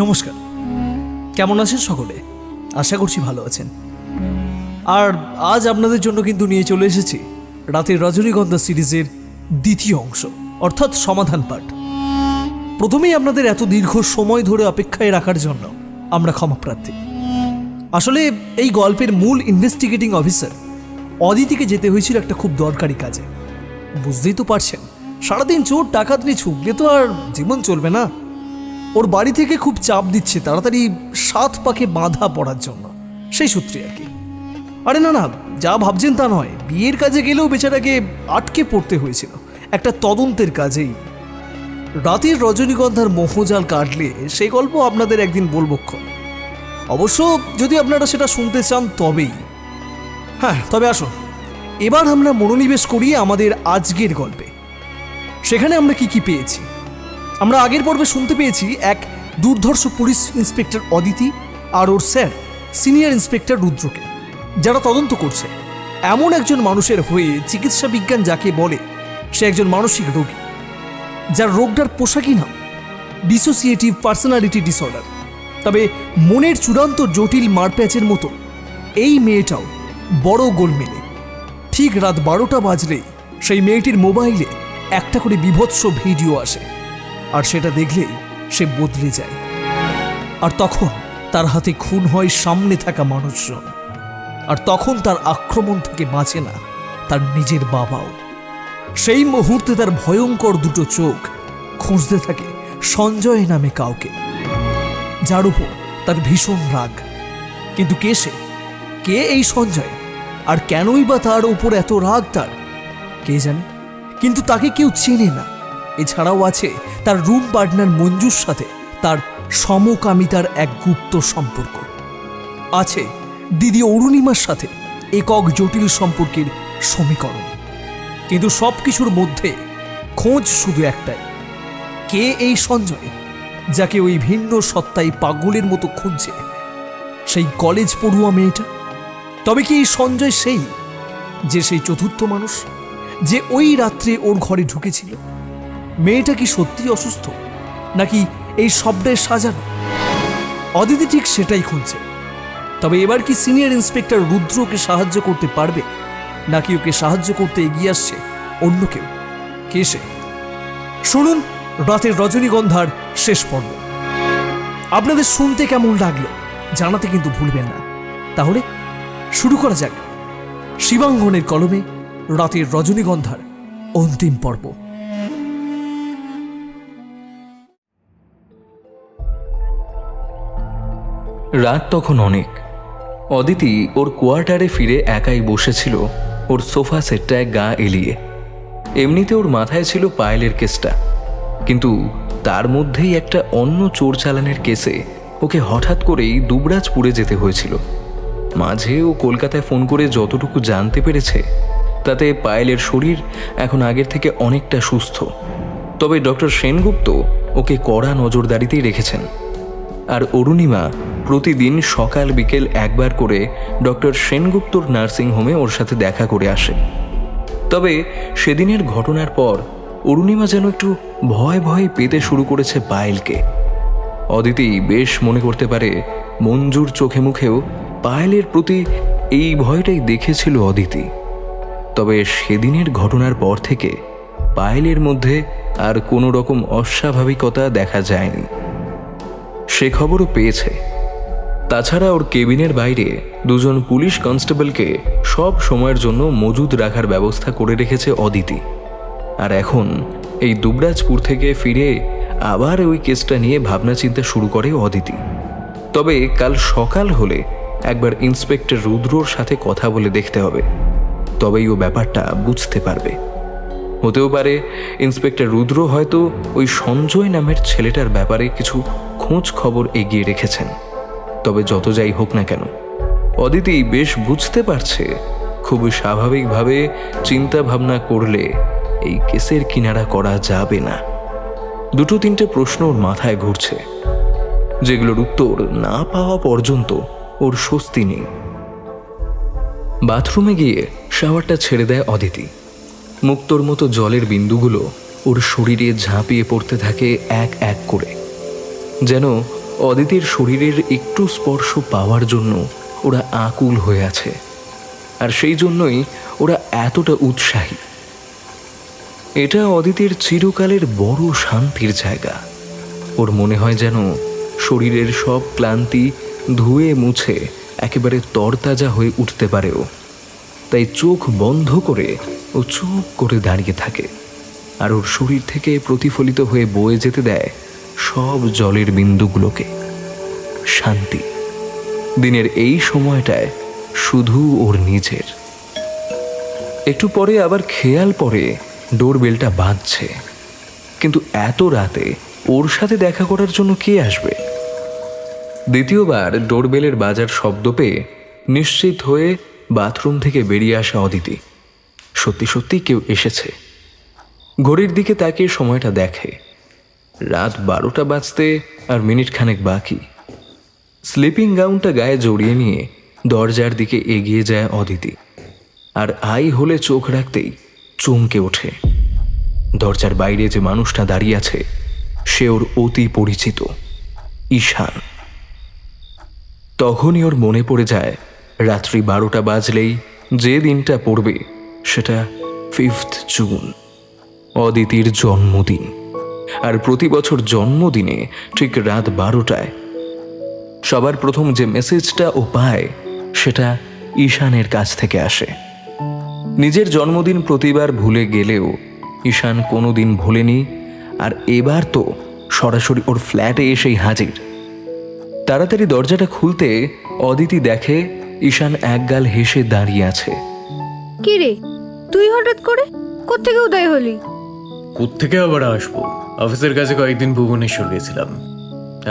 নমস্কার, কেমন আছেন সকলে? আশা করছি ভালো আছেন। আর আজ আপনাদের জন্য কিন্তু নিয়ে চলে এসেছি রাতের রজনীগন্ধা সিরিজের দ্বিতীয় অংশ, অর্থাৎ সমাধান পাঠ। প্রথমেই আপনাদের এত দীর্ঘ সময় ধরে অপেক্ষায় রাখার জন্য আমরা ক্ষমাপ্রার্থী। আসলে এই গল্পের মূল ইনভেস্টিগেটিং অফিসার অদিতিকে যেতে হয়েছিল একটা খুব দরকারি কাজে। বুঝতেই তো পারছেন, সারাদিন চোর ডাকাতনি ছুটলে তো আর জীবন চলবে না। ওর বাড়ি থেকে খুব চাপ দিচ্ছে তাড়াতাড়ি 7 পাকে বাঁধা পড়ার জন্য, সেই সূত্রে আর কি। আরে না, যা ভাবছেন তা নয়। বিয়ের কাজে গেলেও বেচারাকে আটকে পড়তে হয়েছিল একটা তদন্তের কাজেই। রাতের রজনীগন্ধার মোহজাল কাটলে সেই গল্প আপনাদের একদিন বলব। অবশ্য যদি আপনারা সেটা শুনতে চান তবেই। হ্যাঁ, তবে আসুন এবার আমরা মনোনিবেশ করি আমাদের আজকের গল্পে। সেখানে আমরা কি পেয়েছি? আমরা আগের পর্বে শুনতে পেয়েছি এক দুর্ধর্ষ পুলিশ ইন্সপেক্টর অদিতি আর ওর স্যার সিনিয়র ইন্সপেক্টর রুদ্রকে, যারা তদন্ত করছে এমন একজন মানুষের হয়ে চিকিৎসা বিজ্ঞান যাকে বলে সে একজন মানসিক রোগী, যার রোগটার পোশাকই নাম ডিসোসিয়েটিভ পার্সোনালিটি ডিসঅর্ডার। তবে মনের চূড়ান্ত জটিল মারপ্যাচের মতো এই মেয়েটাও বড় গোলমেলে। ঠিক রাত 12টা বাজলেই সেই মেয়েটির মোবাইলে একটা করে বিভৎস ভিডিও আসে, আর সেটা দেখলেই সে বদলে যায়। আর তখন তার হাতে খুন হয় সামনে থাকা মানুষজন। আর তখন তার আক্রমণ থেকে বাঁচে না তার নিজের বাবাও। সেই মুহূর্তে তার ভয়ঙ্কর দুটো চোখ খুঁজতে থাকে সঞ্জয় নামে কাউকে, যার উপর তার ভীষণ রাগ। কিন্তু কে সে? কে এই সঞ্জয়? আর কেনই বা তার উপর এত রাগ তার? কে জানে, কিন্তু তাকে কেউ চেনে না। এছাড়াও আছে তার রুম পার্টনার মঞ্জুর সাথে তার সমকামিতার এক গুপ্ত সম্পর্ক। আছে দিদি অরুণিমার সাথে একক জটিল সম্পর্কের সমীকরণ। কিন্তু সব কিছুর মধ্যে খোঁজ শুধু একটাই, কে এই সঞ্জয় যাকে ওই ভিন্ন সত্তায় পাগলের মতো খুঁজছে? সেই কলেজ পড়ুয়া মেয়েটা? তবে কি এই সঞ্জয় সেই চতুর্থ মানুষ যে ওই রাত্রে ওর ঘরে ঢুকেছিল? মেয়েটা কি সত্যি অসুস্থ, নাকি এই সবটাই সাজানো? অদিতি ঠিক সেটাই খুঁজছে। তবে এবার কি সিনিয়র ইন্সপেক্টর রুদ্রকে সাহায্য করতে পারবে, নাকি ওকে সাহায্য করতে এগিয়ে আসছে অন্য কেউ? কে সে? শুনুন রাতের রজনীগন্ধার শেষ পর্ব। আপনাদের শুনতে কেমন লাগলো জানাতে কিন্তু ভুলবেন না। তাহলে শুরু করা যাক শিবাঙ্গনের কলমে রাতের রজনীগন্ধার অন্তিম পর্ব। রাত তখন অনেক। অদিতি ওর কোয়ার্টারে ফিরে একাই বসেছিল ওর সোফা সেটটায় গা এলিয়ে। এমনিতে ওর মাথায় ছিল পায়েলের কেসটা, কিন্তু তার মধ্যেই একটা অন্য চোর চালানের কেসে ওকে হঠাৎ করেই দুবরাজপুরে যেতে হয়েছিল। মাঝে ও কলকাতায় ফোন করে যতটুকু জানতে পেরেছে তাতে পায়েলের শরীর এখন আগের থেকে অনেকটা সুস্থ। তবে ডক্টর সেনগুপ্ত ওকে কড়া নজরদারিতেই রেখেছেন। আর অরুণিমা প্রতিদিন সকাল বিকেল একবার করে ডক্টর সেনগুপ্তর নার্সিংহোমে ওর সাথে দেখা করে আসে। তবে সেদিনের ঘটনার পর অরুণিমা যেন একটু ভয় ভয় পেতে শুরু করেছে পায়েলকে। অদিতি বেশ মনে করতে পারে মঞ্জুর চোখে মুখেও পায়েলের প্রতি এই ভয়টাই দেখেছিল অদিতি। তবে সেদিনের ঘটনার পর থেকে পায়েলের মধ্যে আর কোনো রকম অস্বাভাবিকতা দেখা যায়নি। সে খবরও পেয়েছে। তাছাড়া ওর কেবিনের বাইরে দুজন পুলিশ কনস্টেবলকে সব সময়ের জন্য মজুদ রাখার ব্যবস্থা করে রেখেছে অদিতি। আর এখন এই দুবরাজপুর থেকে ফিরে আবার ওই কেসটা নিয়ে ভাবনা চিন্তা শুরু করে অদিতি। তবে কাল সকাল হলে একবার ইন্সপেক্টর রুদ্রর সাথে কথা বলে দেখতে হবে, তবেই ও ব্যাপারটা বুঝতে পারবে। হতেও পারে ইন্সপেক্টর রুদ্র হয়তো ওই সঞ্জয় নামের ছেলেটার ব্যাপারে কিছু খোঁজ খবর এগিয়ে রেখেছেন। তবে যত যাই হোক না কেন, অদিতি বেশ বুঝতে পারছে খুবই স্বাভাবিকভাবে চিন্তা ভাবনা করলে এই কেসের কিনারা করা যাবে না। দুটো তিনটে প্রশ্ন ওর মাথায় ঘুরছে, যেগুলোর উত্তর না পাওয়া পর্যন্ত ওর স্বস্তি নেই। বাথরুমে গিয়ে শাওয়ারটা ছেড়ে দেয় অদিতি। মুক্তোর মতো জলের বিন্দুগুলো ওর শরীরে ঝাঁপিয়ে পড়তে থাকে এক এক করে, যেন অদিতির শরীরের একটু স্পর্শ পাওয়ার জন্য ওরা আকুল হয়ে আছে, আর সেই জন্যই ওরা এতটা উৎসাহী। এটা অদিতির চিরকালের বড় শান্তির জায়গা। ওর মনে হয় যেন শরীরের সব ক্লান্তি ধুয়ে মুছে একেবারে তরতাজা হয়ে উঠতে পারেও। তাই চোখ বন্ধ করে ও চুপ করে দাঁড়িয়ে থাকে, আর ওর শরীর থেকে প্রতিফলিত হয়ে বয়ে যেতে দেয় সব জলের বিন্দুগুলোকে। শান্তি দিনের এই সময়টায় শুধু ওর নিজের। একটু পরে আবার খেয়াল পড়ে ডোরবেলটা বাজছে, কিন্তু এত রাতে ওর সাথে দেখা করার জন্য কে আসবে? দ্বিতীয়বার ডোরবেলের বাজার শব্দ পেয়ে নিশ্চিত হয়ে বাথরুম থেকে বেরিয়ে আসা অদিতি সত্যি সত্যি কেউ এসেছে। ঘড়ির দিকে তাকিয়ে সময়টা দেখে, রাত 12টা বাজতে আর মিনিট খানেক বাকি। স্লিপিং গাউনটা গায়ে জড়িয়ে নিয়ে দরজার দিকে এগিয়ে যায় অদিতি, আর আই হলে চোখ রাখতেই চমকে ওঠে। দরজার বাইরে যে মানুষটা দাঁড়িয়ে আছে সে ওর অতি পরিচিত ঈশান। তখনই ওর মনে পড়ে যায় রাত্রি 12টা বাজলেই যে দিনটা পড়বে সেটা 5th জুন, অদিতির জন্মদিন। আর প্রতি বছর জন্মদিনে ঠিক রাত 12টায় সবার প্রথম যে মেসেজটা ও পায় সেটা ঈশানের কাছ থেকে আসে। নিজের জন্মদিন প্রতিবার ভুলে গেলেও ঈশান কোনোদিন ভোলেনি, আর এবার তো সরাসরি ওর ফ্ল্যাটে এসেই হাজির। তাড়াতাড়ি দরজাটা খুলতে অদিতি দেখে ঈশান একগাল হেসে দাঁড়িয়ে আছে। কি রে, তুই হঠাৎ করে কোত্থেকে উদয় হলি? কোত্থেকে আবার আসবো, অফিসের কাছে কয়েকদিন ভুবনেশ্বর গেছিলাম,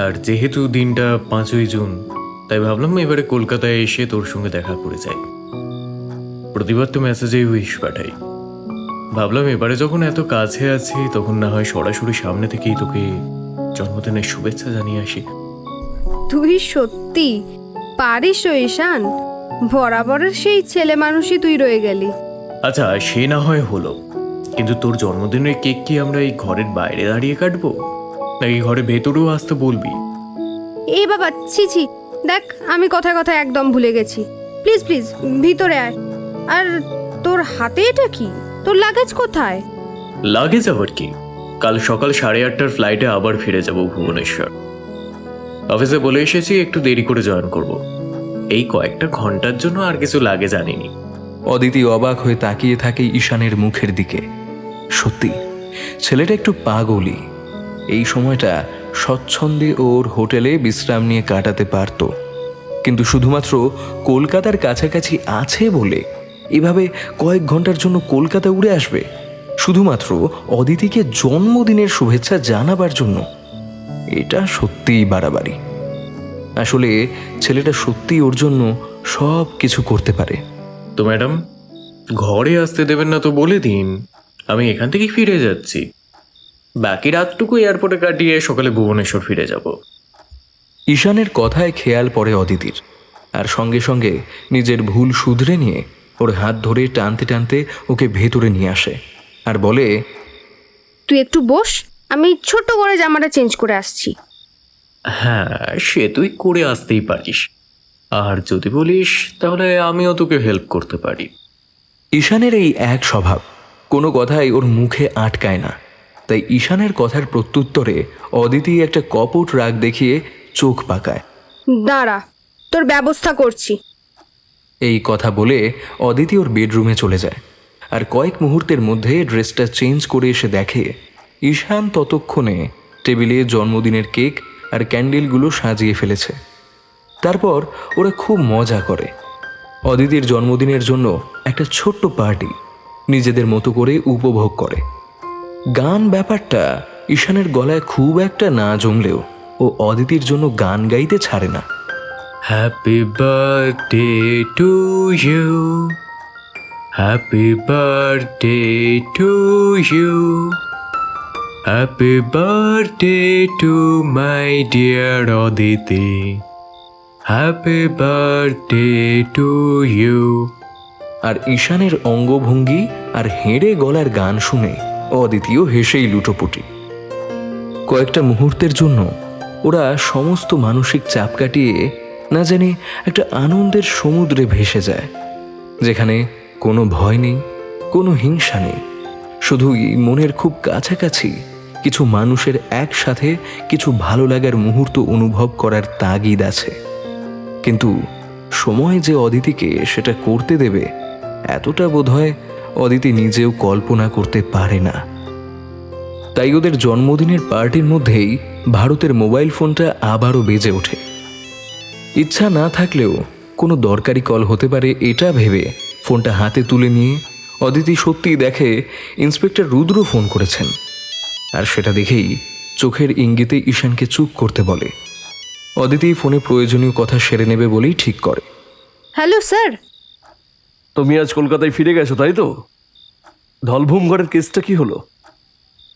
আর যেহেতু দিনটা 5ই জুন তাই ভাবলাম এবারে কলকাতায় এসে তোর সঙ্গে দেখা করে যাই। প্রতিবার তো মেসেজে উইশ পাঠাই, ভাবলাম এবারে যখন এত কাছে আছি তখন না হয় সরাসরি সামনে থেকেই তোকে জন্মদিনের শুভেচ্ছা জানিয়ে আসি। তুই সত্যি পারিস ও ঈশান, বরাবরের সেই ছেলে মানুষই তুই রয়ে গেলি। আচ্ছা সে না হয় হলো, কিন্তু তোর জন্মদিনের কেক কি আমরা এই ঘরের বাইরে দাঁড়িয়ে কাটবো, নাকি ঘরে ভেতরেও আসতে বলবি? এ বাবা, ছি ছি, দেখ আমি কথায় কথায় একদম ভুলে গেছি। প্লিজ প্লিজ ভিতরে আয়। আর তোর হাতে এটা কি? তোর লাগেজ কোথায়? লাগেজ আবার কি, কাল সকাল 8:30টার ফ্লাইটে আবার ফিরে যাব ভুবনেশ্বর। অফিসে বলে এসেছি একটু দেরি করে জয়েন করব, এই কয়েকটা ঘন্টার জন্য আর কিছু লাগে জানিনি। অদিতি অবাক হয়ে তাকিয়ে থাকে ঈশানের মুখের দিকে। সত্যি ছেলেটা একটু পাগলই। এই সময়টা স্বচ্ছন্দে ওর হোটেলে বিশ্রাম নিয়ে কাটাতে পারত, কিন্তু শুধুমাত্র কলকাতার কাছাকাছি আছে বলে এভাবে কয়েক ঘন্টার জন্য কলকাতা উড়ে আসবে শুধুমাত্র অদিতিকে জন্মদিনের শুভেচ্ছা জানাবার জন্য। এটা সত্যিই বাড়াবাড়ি। আসলে ছেলেটা সত্যিই ওর জন্য সব কিছু করতে পারে। তো ম্যাডাম, ঘরে আসতে দেবেন না তো বলে দিন, আমি এখান থেকেই ফিরে যাচ্ছি। বাকি রাতটুকু এয়ারপোর্টে কাটিয়ে সকালে ভুবনেশ্বর ফিরে যাব। ঈশানের কথায় খেয়াল পড়ে অদিতির, আর সঙ্গে সঙ্গে নিজের ভুল শুধরে নিয়ে ওর হাত ধরে টানতে টানতে ওকে ভেতরে নিয়ে আসে আর বলে, তুই একটু বস, আমি ছোট্ট করে জামাটা চেঞ্জ করে আসছি। হ্যাঁ, সে তুই করে আসতেই পারিস, আর যদি বলিস তাহলে আমিও তোকে হেল্প করতে পারি। ঈশানের এই এক স্বভাব, কোনো কথাই ওর মুখে আটকায় না। তাই ঈশানের কথার প্রত্যুত্তরে অদিতি একটা কপট রাগ দেখিয়ে চোখ পাকায়। দাঁড়া, তোর ব্যবস্থা করছি। এই কথা বলে অদিতি ওর বেডরুমে চলে যায়, আর কয়েক মুহূর্তের মধ্যে ড্রেসটা চেঞ্জ করে এসে দেখে ঈশান ততক্ষণে টেবিলে জন্মদিনের কেক আর ক্যান্ডেলগুলো সাজিয়ে ফেলেছে। তারপর ওরা খুব মজা করে। অদিতির জন্মদিনের জন্য একটা ছোট্ট পার্টি, নিজেদের মতো করে উপভোগ করে। গান ব্যাপারটা ঈশানের গলায় খুব একটা না জমলেও ও অদিতির জন্য গান গাইতে ছাড়ে না। Happy birthday to you, happy birthday to you, happy birthday to my dear Aditi, happy birthday to you. আর ঈশানের অঙ্গভঙ্গি আর হেঁড়ে গলার গান শুনে অদিতিও হেসেই লুটোপুটি। কয়েকটা মুহূর্তের জন্য ওরা সমস্ত মানসিক চাপ কাটিয়ে না জানি একটা আনন্দের সমুদ্রে ভেসে যায়, যেখানে কোনো ভয় নেই, কোনো হিংসা নেই, শুধুই মনের খুব কাছাকাছি কিছু মানুষের একসাথে কিছু ভালো লাগার মুহূর্ত অনুভব করার তাগিদ আছে। কিন্তু সময় যে অদিতিকে সেটা করতে দেবে এতটা বোধহয় অদিতি নিজেও কল্পনা করতে পারে না। তাই ওদের জন্মদিনের পার্টির মধ্যেই ভারতের মোবাইল ফোনটা আবারও বেজে ওঠে। ইচ্ছা না থাকলেও কোনো দরকারি কল হতে পারে এটা ভেবে ফোনটা হাতে তুলে নিয়ে অদিতি সত্যিই দেখে ইন্সপেক্টর রুদ্র ফোন করেছেন। আর সেটা দেখেই চোখের ইঙ্গিতে ঈশানকে চুপ করতে বলে। অদিতি ফোনে প্রয়োজনীয় কথা সেরে নেবে বলেই ঠিক করে। Hello sir. তুমি আজ কলকাতায় ফিরে গেছো তাই তো? ধলভূমগড়ের কেসটা কি হলো?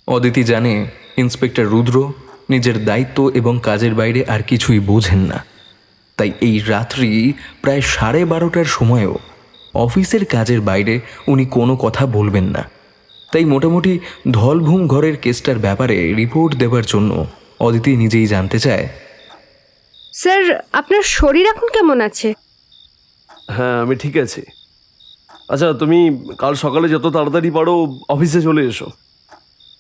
অদিতি জানে ইন্সপেক্টর রুদ্র নিজের দায়িত্ব এবং কাজের বাইরে আর কিছুই বোঝেন না। তাই এই রাত্রি প্রায় 12:30টার সময়ও অফিসের কাজের বাইরে উনি কোনো কথা বলবেন না। তাই মোটামুটি ধলভূমগড়ের কেসটার ব্যাপারে রিপোর্ট দেওয়ার জন্য অদিতি নিজেই জানতে চায়। স্যার, আপনার শরীর এখন কেমন আছে? হ্যাঁ, আমি ঠিক আছি। আচ্ছা, তুমি কাল সকালে যত তাড়াতাড়ি পারো অফিসে চলে এসো।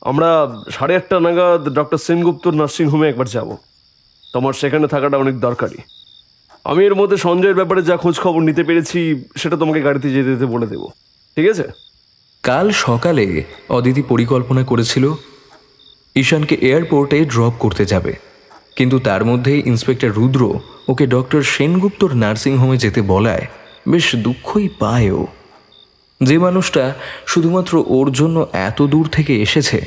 আমরা 8:30 নাগাদ ডক্টর সেনগুপ্তর নার্সিংহোমে একবার যাব। তোমার সেখানে থাকাটা অনেক দরকারি। আমি এর মধ্যে সঞ্জয়ের ব্যাপারে যা খোঁজ খবর নিতে পেরেছি সেটা তোমাকে গাড়িতে যেতে যেতে বলে দেবো, ঠিক আছে? কাল সকালে অদিতি পরিকল্পনা করেছিল ঈশানকে এয়ারপোর্টে ড্রপ করতে যাবে, কিন্তু তার মধ্যেই ইন্সপেক্টর রুদ্র ওকে ডক্টর সেনগুপ্তর নার্সিংহোমে যেতে বলায় বেশ দুঃখই পায় ও। যে মানুষটা শুধুমাত্র ওর জন্য এত দূর থেকে এসেছে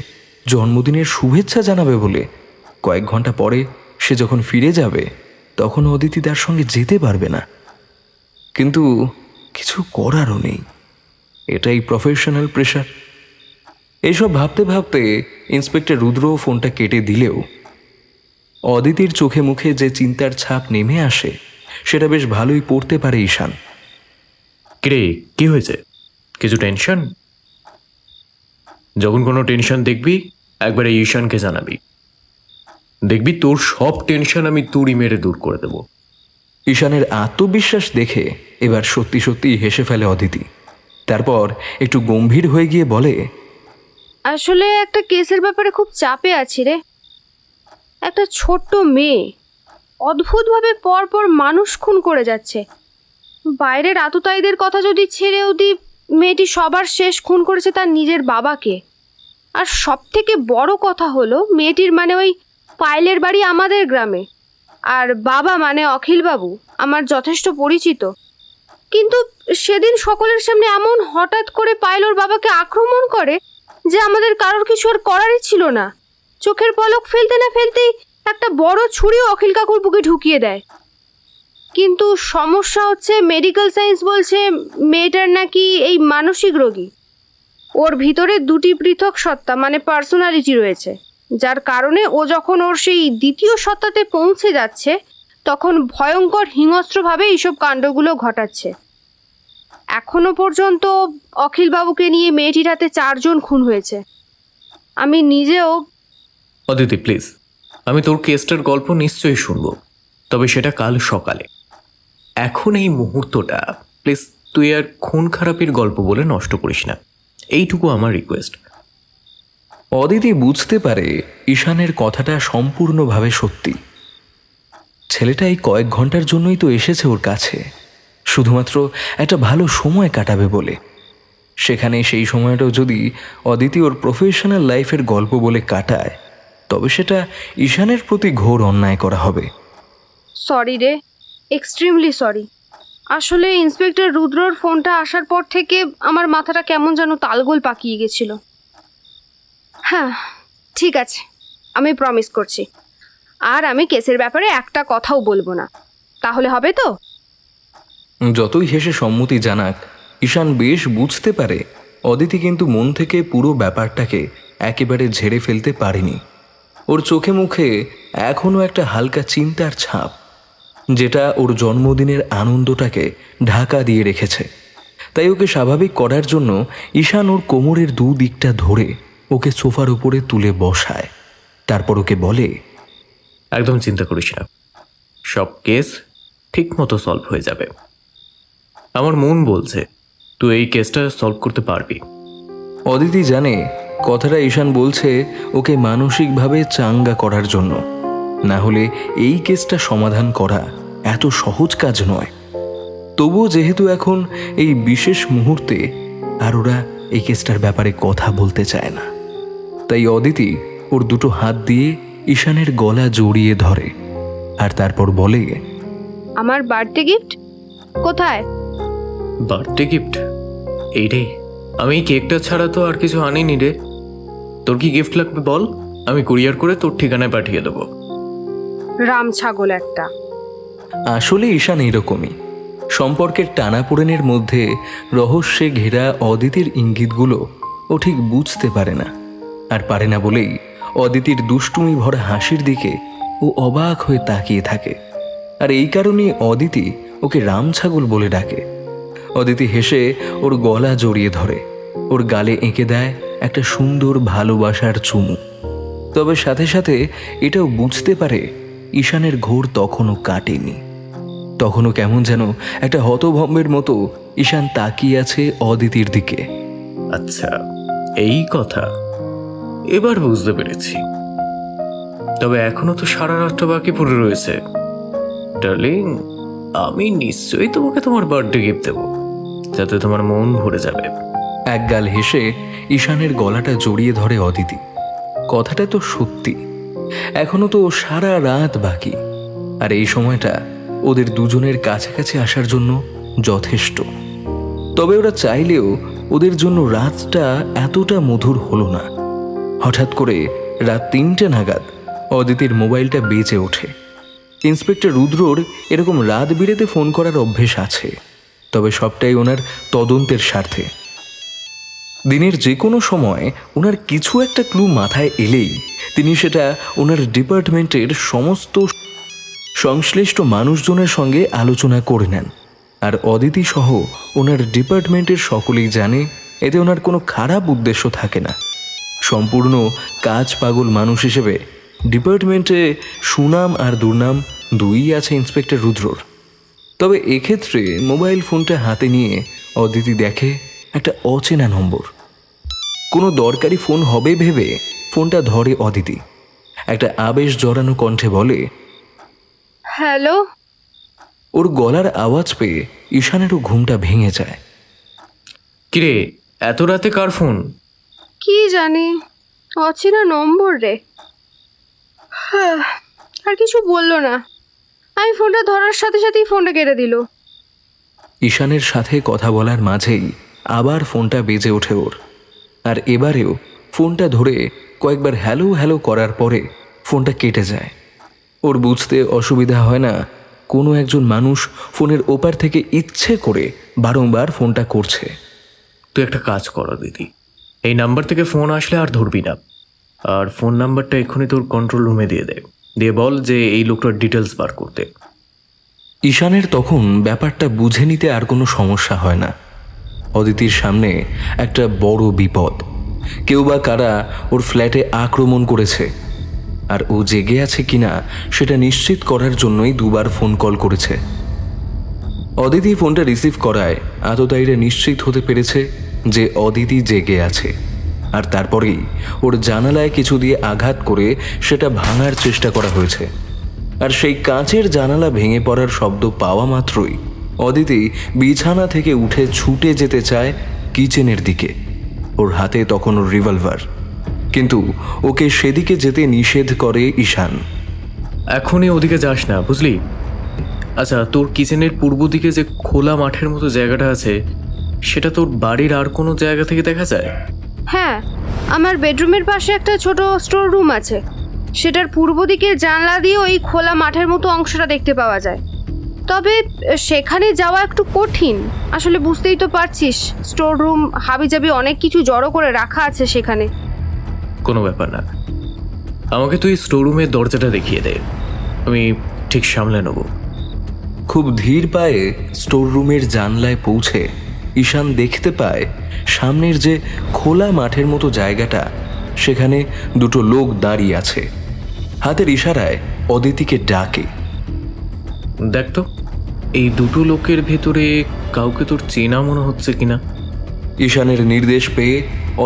জন্মদিনের শুভেচ্ছা জানাবে বলে, কয়েক ঘন্টা পরে সে যখন ফিরে যাবে তখন অদিতি তার সঙ্গে যেতে পারবে না। কিন্তু কিছু করারও নেই, এটাই প্রফেশনাল প্রেশার। এইসব ভাবতে ভাবতে ইন্সপেক্টর রুদ্র ফোনটা কেটে দিলেও অদিতির চোখে মুখে যে চিন্তার ছাপ নেমে আসে সেটা বেশ ভালোই পড়তে পারে ঈশান। কিরে, কি হয়েছে? কিছু টেনশন? যখন কোনো টেনশন দেখবি একবারে ঈশানকে জানাবি, দেখবি তোর সব টেনশন আমি তুড়ি মেরে দূর করে দেব। ঈশানের আত্মবিশ্বাস দেখে এবার সত্যি সত্যি হেসে ফেলে অদিতি। তারপর একটু গম্ভীর হয়ে গিয়ে বলে, আসলে একটা কেসের ব্যাপারে খুব চাপে আছি রে। একটা ছোট্ট মেয়ে অদ্ভুতভাবে পরপর মানুষ খুন করে যাচ্ছে। বাইরের আততায়ীদের কথা যদি ছেড়েও দিই, মেয়েটি সবার শেষ খুন করেছে তার নিজের বাবাকে। আর সব থেকে বড় কথা হলো, মেয়েটির মানে ওই পায়েলের বাড়ি আমাদের গ্রামে, আর বাবা মানে অখিলবাবু আমার যথেষ্ট পরিচিত। কিন্তু সেদিন সকলের সামনে এমন হঠাৎ করে পায়েল ওর বাবাকে আক্রমণ করে যে আমাদের কারোর কিছু আর করারই ছিল না। চোখের পলক ফেলতে না ফেলতেই একটা বড় ছুরিও অখিল কাকুর বুকে ঢুকিয়ে দেয়। কিন্তু সমস্যা হচ্ছে, মেডিকেল সায়েন্স বলছে মেয়েটার নাকি এই মানসিক রোগী। ওর ভিতরে দুটি পৃথক সত্তা মানে পার্সোনালিটি রয়েছে, যার কারণে ও যখন ওর সেই দ্বিতীয় সত্তাতে পৌঁছে যাচ্ছে তখন ভয়ঙ্কর হিংস্রভাবে এইসব কাণ্ডগুলো ঘটাচ্ছে। এখনো পর্যন্ত অখিলবাবুকে নিয়ে মেয়েটির হাতে 4 জন খুন হয়েছে। আমি নিজেও। অদিতি প্লিজ, আমি তোর কেসটার গল্প নিশ্চয়ই শুনবো, তবে সেটা কাল সকালে। এখন এই মুহূর্তটা প্লিজ তুই আর খুন খারাপির গল্প বলে নষ্ট করিস না, এইটুকু আমার রিকোয়েস্ট। অদিতি বুঝতে পারে ঈশানের কথাটা সম্পূর্ণভাবে সত্যি। ছেলেটা এই কয়েক ঘন্টার জন্যই তো এসেছে ওর কাছে, শুধুমাত্র একটা ভালো সময় কাটাবে বলে। সেখানে সেই সময়টাও যদি অদিতি ওর প্রফেশনাল লাইফের গল্প বলে কাটায় তবে সেটা ঈশানের প্রতি ঘোর অন্যায় করা হবে। সরি রে, এক্সট্রিমলি সরি। আসলে ইন্সপেক্টর রুদ্রর ফোনটা আসার পর থেকে আমার মাথাটা কেমন যেন তালগোল পাকিয়ে গেছিল। হ্যাঁ, ঠিক আছে, আমি প্রমিস করছি আর আমি কেসের ব্যাপারে একটা কথাও বলবো না। তাহলে হবে তো? যতই হেসে সম্মতি জানাক, ঈশান বেশ বুঝতে পারে অদিতি কিন্তু মন থেকে পুরো ব্যাপারটাকে একেবারে ঝেড়ে ফেলতে পারেনি। ওর চোখে মুখে এখনও একটা হালকা চিন্তার ছাপ, যেটা ওর জন্মদিনের আনন্দটাকে ঢাকা দিয়ে রেখেছে। তাই ওকে স্বাভাবিক করার জন্য ঈশান ওর কোমরের দুদিকটা ধরে ওকে সোফার উপরে তুলে বসায়। তারপর ওকে বলে, একদম চিন্তা করিস না, সব কেস ঠিক মতো সলভ হয়ে যাবে। আমার মন বলছে তুই এই কেসটা সলভ করতে পারবি। অদিতি জানে কথাটা ঈশান বলছে ওকে মানসিকভাবে চাঙ্গা করার জন্য, না হলে এই কেসটা সমাধান করা এত সহজ কাজ নয়। তবুও যেহেতু এখন এই বিশেষ মুহূর্তে আর ওরা এই কেসটার ব্যাপারে কথা বলতে চায় না, তাই অদিতি ওর দুটো হাত দিয়ে ঈশানের গলা জড়িয়ে ধরে আর তারপর বলে, আমার বার্থডে গিফট কোথায়? Birthday gift? এই রে, আমি এই কেকটা ছাড়া তো আর কিছু আনিনি রে। তোর কি গিফট লাগবে বল, আমি কুরিয়ার করে তোর ঠিকানায় পাঠিয়ে দেবো। রাম ছাগল একটা। আসলে ঈশান এরকমই। সম্পর্কের টানাপোড়েনের মধ্যে রহস্যে ঘেরা অদিতির ইঙ্গিতগুলো ও ঠিক বুঝতে পারে না। আর পারে না বলেই অদিতির দুষ্টুমি ভরা হাসির দিকে ও অবাক হয়ে তাকিয়ে থাকে। আর এই কারণে অদিতি ওকে রাম ছাগল বলে ডাকে। অদিতি হেসে ওর গলা জড়িয়ে ধরে, ওর গালে এঁকে দেয় একটা সুন্দর ভালোবাসার চুমু। তবে সাথে সাথে এটাও বুঝতে পারে ঈশানের ঘোর তখনও কাটেনি। তখনও কেমন যেন একটা হতভম্বের মতো ঈশান তাকিয়ে আছে অদিতির দিকে। আচ্ছা, এই কথা এবার বুঝতে পেরেছি। তবে এখনো তো সারা রাতটা বাকি পড়ে রয়েছে। ডার্লিং, আমি নিশ্চয়ই তোমাকে তোমার বার্থডে গিফট দেবো, যাতে তোমার মন ভরে যাবে। একগাল হেসে ঈশানের গলাটা জড়িয়ে ধরে অদিতি। কথাটা তো সত্যি, এখনো তো সারা রাত বাকি। আর এই সময়টা ওদের দুজনের কাছাকাছি আসার জন্য যথেষ্ট। তবে ওরা চাইলেও ওদের জন্য রাতটা এতটা মধুর হলো না। হঠাৎ করে রাত 3টে নাগাদ অদিতির মোবাইলটা বেজে ওঠে। ইন্সপেক্টর রুদ্রর এরকম রাত বিরেতে ফোন করার অভ্যেস আছে, তবে সবটাই ওনার তদন্তের স্বার্থে। দিনের যে কোনো সময় ওনার কিছু একটা ক্লু মাথায় এলেই তিনি সেটা ওনার ডিপার্টমেন্টের সমস্ত সংশ্লিষ্ট মানুষজনের সঙ্গে আলোচনা করে নেন। আর অদিতি সহ ওনার ডিপার্টমেন্টের সকলেই জানে এতে ওনার কোনো খারাপ উদ্দেশ্য থাকে না। সম্পূর্ণ কাজ পাগল মানুষ হিসেবে ডিপার্টমেন্টে সুনাম আর দুর্নাম দুইই আছে ইন্সপেক্টর রুদ্রর। তবে এক্ষেত্রে মোবাইল ফোনটা হাতে নিয়ে অদিতি দেখে একটা অচেনা নম্বর। কোনো দরকারি ফোন হবে ভেবে ফোনটা ধরে অদিতি। একটা আবেশ জড়ানো কণ্ঠে বলে, হ্যালো। ওর গলার আওয়াজ পেয়ে ঈশানেরও ঘুমটা ভেঙে যায়। কিরে, এত রাতে কার ফোন? কি জানি, অচেনা নম্বর রে। আর কিছু বললো না। আমি ফোনটা ধরার সাথে সাথেই ফোনটা কেটে দিল। ঈশানের সাথে কথা বলার মাঝেই আবার ফোনটা বেজে ওঠে ওর। আর এবারেও ফোনটা ধরে কয়েকবার হ্যালো হ্যালো করার পরে ফোনটা কেটে যায়। ওর বুঝতে অসুবিধা হয় না কোনো একজন মানুষ ফোনের ওপার থেকে ইচ্ছে করে বারংবার ফোনটা করছে। তুই একটা কাজ কর দিদি, এই নাম্বার থেকে ফোন আসলে আর ধরবি না। আর ফোন নাম্বারটা এক্ষুনি তোর কন্ট্রোল রুমে দিয়ে দে, দিয়ে বল যে এই লোকটার ডিটেলস বার করতে। ঈশানের তখন ব্যাপারটা বুঝে নিতে আর কোনো সমস্যা হয় না। অদিতির সামনে একটা বড় বিপদ। কেউ বা কারা ওর ফ্ল্যাটে আক্রমণ করেছে, আর ও জেগে আছে কিনা সেটা নিশ্চিত করার জন্যই দুবার ফোন কল করেছে। অদিতি ফোনটা রিসিভ করায় আততায়ীরা নিশ্চিত হতে পেরেছে যে অদিতি জেগে আছে। আর তারপরেই ওর জানালায় কিছু দিয়ে আঘাত করে সেটা ভাঙার চেষ্টা করা হয়েছে। আর সেই কাঁচের জানালা ভেঙে পড়ার শব্দ পাওয়া মাত্রই অদিতি বিছানা থেকে উঠে ছুটে যেতে চায় কিচেনের দিকে। ওর হাতে তখন ওর রিভলভার, কিন্তু ওকে সেদিকে যেতে নিষেধ করে ঈশান। এখনই ওদিকে যাস না, বুঝলি? আচ্ছা, তোর কিচেনের পূর্ব দিকে যে খোলা মাঠের মতো জায়গাটা আছে, সেটা তোর বাড়ির আর কোনো জায়গা থেকে দেখা যায়? হ্যাঁ, আমার বেডরুমের পাশে একটা ছোট স্টোর রুম আছে। সেটার পূর্ব দিকের জানলা দিয়ে ওই খোলা মাঠের মতো অংশটা দেখতে পাওয়া যায়। তবে সেখানে যাওয়া একটু কঠিন। আসলে বুঝতেই তো পারছিস, স্টোর রুম হাবিজাবি অনেক কিছু জড়ো করে রাখা আছে সেখানে। কোনো ব্যাপার না, আমাকে তুই স্টোররুমের দরজাটা দেখিয়ে দে, আমি ঠিক সামলে নেব। খুব ধীর পায়ে স্টোর রুমের জানলায় পৌঁছে ঈশান দেখতে পায় সামনের যে খোলা মাঠের মতো জায়গাটা, সেখানে দুটো লোক দাঁড়িয়ে আছে। হাতের ইশারায় অদিতিকে ডাকে। দেখ তো, এই দুটো লোকের ভেতরে কাউকে তোর চেনা মনে হচ্ছে কিনা। ঈশানের নির্দেশ পেয়ে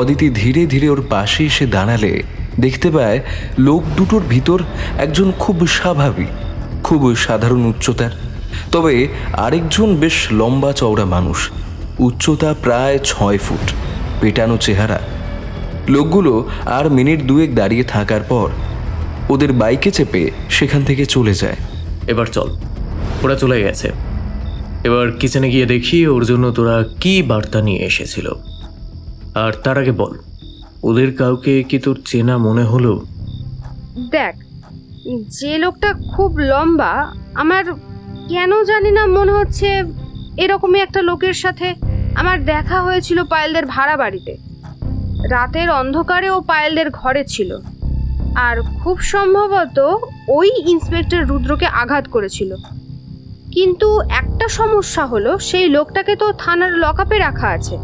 অদিতি ধীরে ধীরে ওর পাশে এসে দাঁড়ালে দেখতে পায় লোক দুটোর ভিতর একজন খুব স্বাভাবিক, খুব সাধারণ উচ্চতার, তবে আরেকজন বেশ লম্বা চওড়া মানুষ, উচ্চতা প্রায় 6 ফুট, পেটানো চেহারা। লোকগুলো আর মিনিট দুয়েক দাঁড়িয়ে থাকার পর ওদের বাইকে চেপে সেখান থেকে চলে যায়। এবার চল, ওরা চলে গেছে। এবার কিচেনে গিয়ে দেখি ওর জন্য তোরা কি বার্তা নিয়ে এসেছিল। আর তার আগে বল, ওদের কাউকে কি তোর চেনা মনে হলো? দেখ, যে লোকটা খুব লম্বা, আমার কেন জানি না মনে হচ্ছে এরকমই একটা লোকের সাথে আমার দেখা হয়েছিল পায়েলদের ভাড়া বাড়িতে। রাতের অন্ধকারে ও পায়েলদের ঘরে ছিল, আর খুব সম্ভবত ওই ইন্সপেক্টর রুদ্রকে আঘাত করেছিল। কিন্তু একটা সমস্যা হলো, সেই লোকটাকে তো থানার লকআপে রাখা আছে।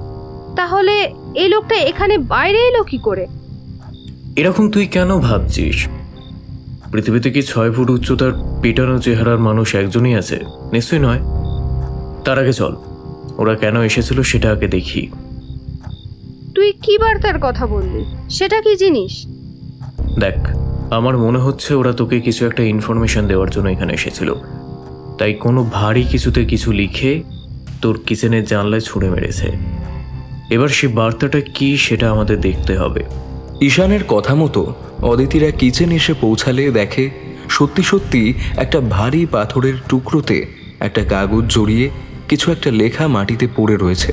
তাহলে এই লোকটা এখানে বাইরে এলো কি করে? এরকম তুই কেন ভাবছিস? পৃথিবীতে কি 6 ফুট উচ্চতার পেটানো চেহারার মানুষ একজনই আছে? নিশ্চয়ই নয়। তার আগে চল, ওরা কেন এসেছিল সেটা আগে দেখি। তুই কি বার্তার কথা বললি? সেটা কি জিনিস? দেখ, আমার মনে হচ্ছে ওরা তোকে কিছু একটা ইনফরমেশন দেওয়ার জন্য এখানে এসেছিল। তাই কোনো ভারী কিছুতে কিছু লিখে তোর কিচেনের জানলায় ছুঁড়ে মেরেছে। এবার সে বার্তাটা কি সেটা আমাদের দেখতে হবে। ঈশানের কথা মতো অদিতিরা কিচেন এসে পৌঁছালে দেখে সত্যি সত্যি একটা ভারী পাথরের টুকরোতে একটা কাগজ জড়িয়ে কিছু একটা লেখা মাটিতে পড়ে রয়েছে।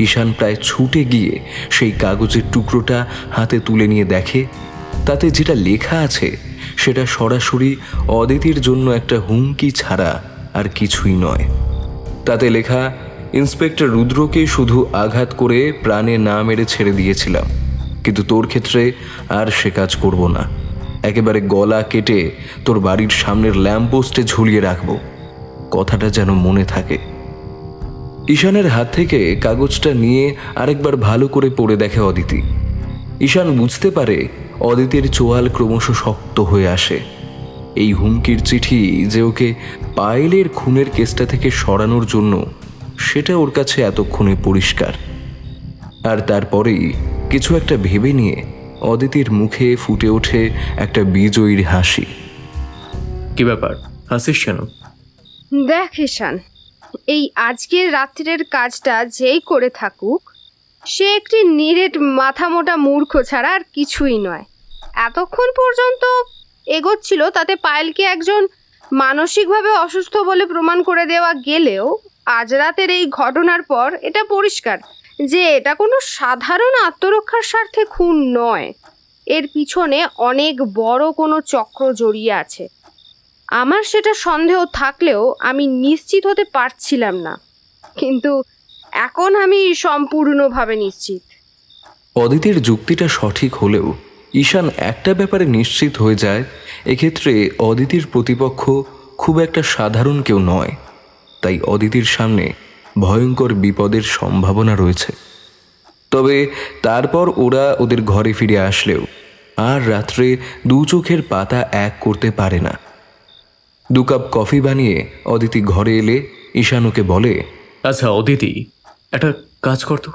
ঈশান প্রায় ছুটে গিয়ে সেই কাগজের টুকরোটা হাতে তুলে নিয়ে দেখে তাতে যেটা লেখা আছে সেটা সরাসরি অদিতির জন্য একটা হুমকি ছাড়া আর কিছুই নয়। তাতে লেখা, ইন্সপেক্টর রুদ্রকে শুধু আঘাত করে প্রাণে না মেরে ছেড়ে দিয়েছিলাম, কিন্তু তোর ক্ষেত্রে আর সে কাজ করব না। একেবারে গলা কেটে তোর বাড়ির সামনের ল্যাম্পপোস্টে ঝুলিয়ে রাখবো। কথাটা যেন মনে থাকে। ঈশানের হাত থেকে কাগজটা নিয়ে আরেকবার ভালো করে পড়ে দেখে অদিতি। ঈশান বুঝতে পারে অদিতির চোয়াল ক্রমশ শক্ত হয়ে আসে। এই হুমকির চিঠি যে ওকে পায়েলের খুনের কেসটা থেকে সরানোর জন্য, সেটা ওর কাছে এতক্ষণে পরিষ্কার। আর তারপরেই কিছু একটা ভেবে নিয়ে অদিতির মুখে ফুটে ওঠে একটা বিজয়ীর হাসি। কি ব্যাপার, হাসিস কেন? দেখ ঈশান, এই আজকের রাত্রের কাজটা যেই করে থাকুক, সে একটি নিরেট মাথা মোটা মূর্খ ছাড়া আর কিছুই নয়। এতক্ষণ পর্যন্ত এগোচ্ছিল, তাতে পায়েলকে একজন মানসিকভাবে অসুস্থ বলে প্রমাণ করে দেওয়া গেলেও আজ রাতের এই ঘটনার পর এটা পরিষ্কার যে এটা কোনো সাধারণ আত্মরক্ষার স্বার্থে খুন নয়। এর পিছনে অনেক বড় কোনো চক্র জড়িয়ে আছে। আমার সেটা সন্দেহ থাকলেও আমি নিশ্চিত হতে পারছিলাম না, কিন্তু এখন আমি সম্পূর্ণভাবে নিশ্চিত। অদিতির যুক্তিটা সঠিক হলেও ঈশান একটা ব্যাপারে নিশ্চিত হয়ে যায়, এক্ষেত্রে অদিতির প্রতিপক্ষ খুব একটা সাধারণ কেউ নয়। তাই অদিতির সামনে ভয়ঙ্কর বিপদের সম্ভাবনা রয়েছে। তবে তারপর ওরা ওদের ঘরে ফিরে আসলেও আর রাত্রে দু চোখের পাতা এক করতে পারে না। 2 কাপ কফি বানিয়ে অদিতি ঘরে এলে ঈশান ওকে বলে, আচ্ছা অদিতি, একটা কাজ কর তো।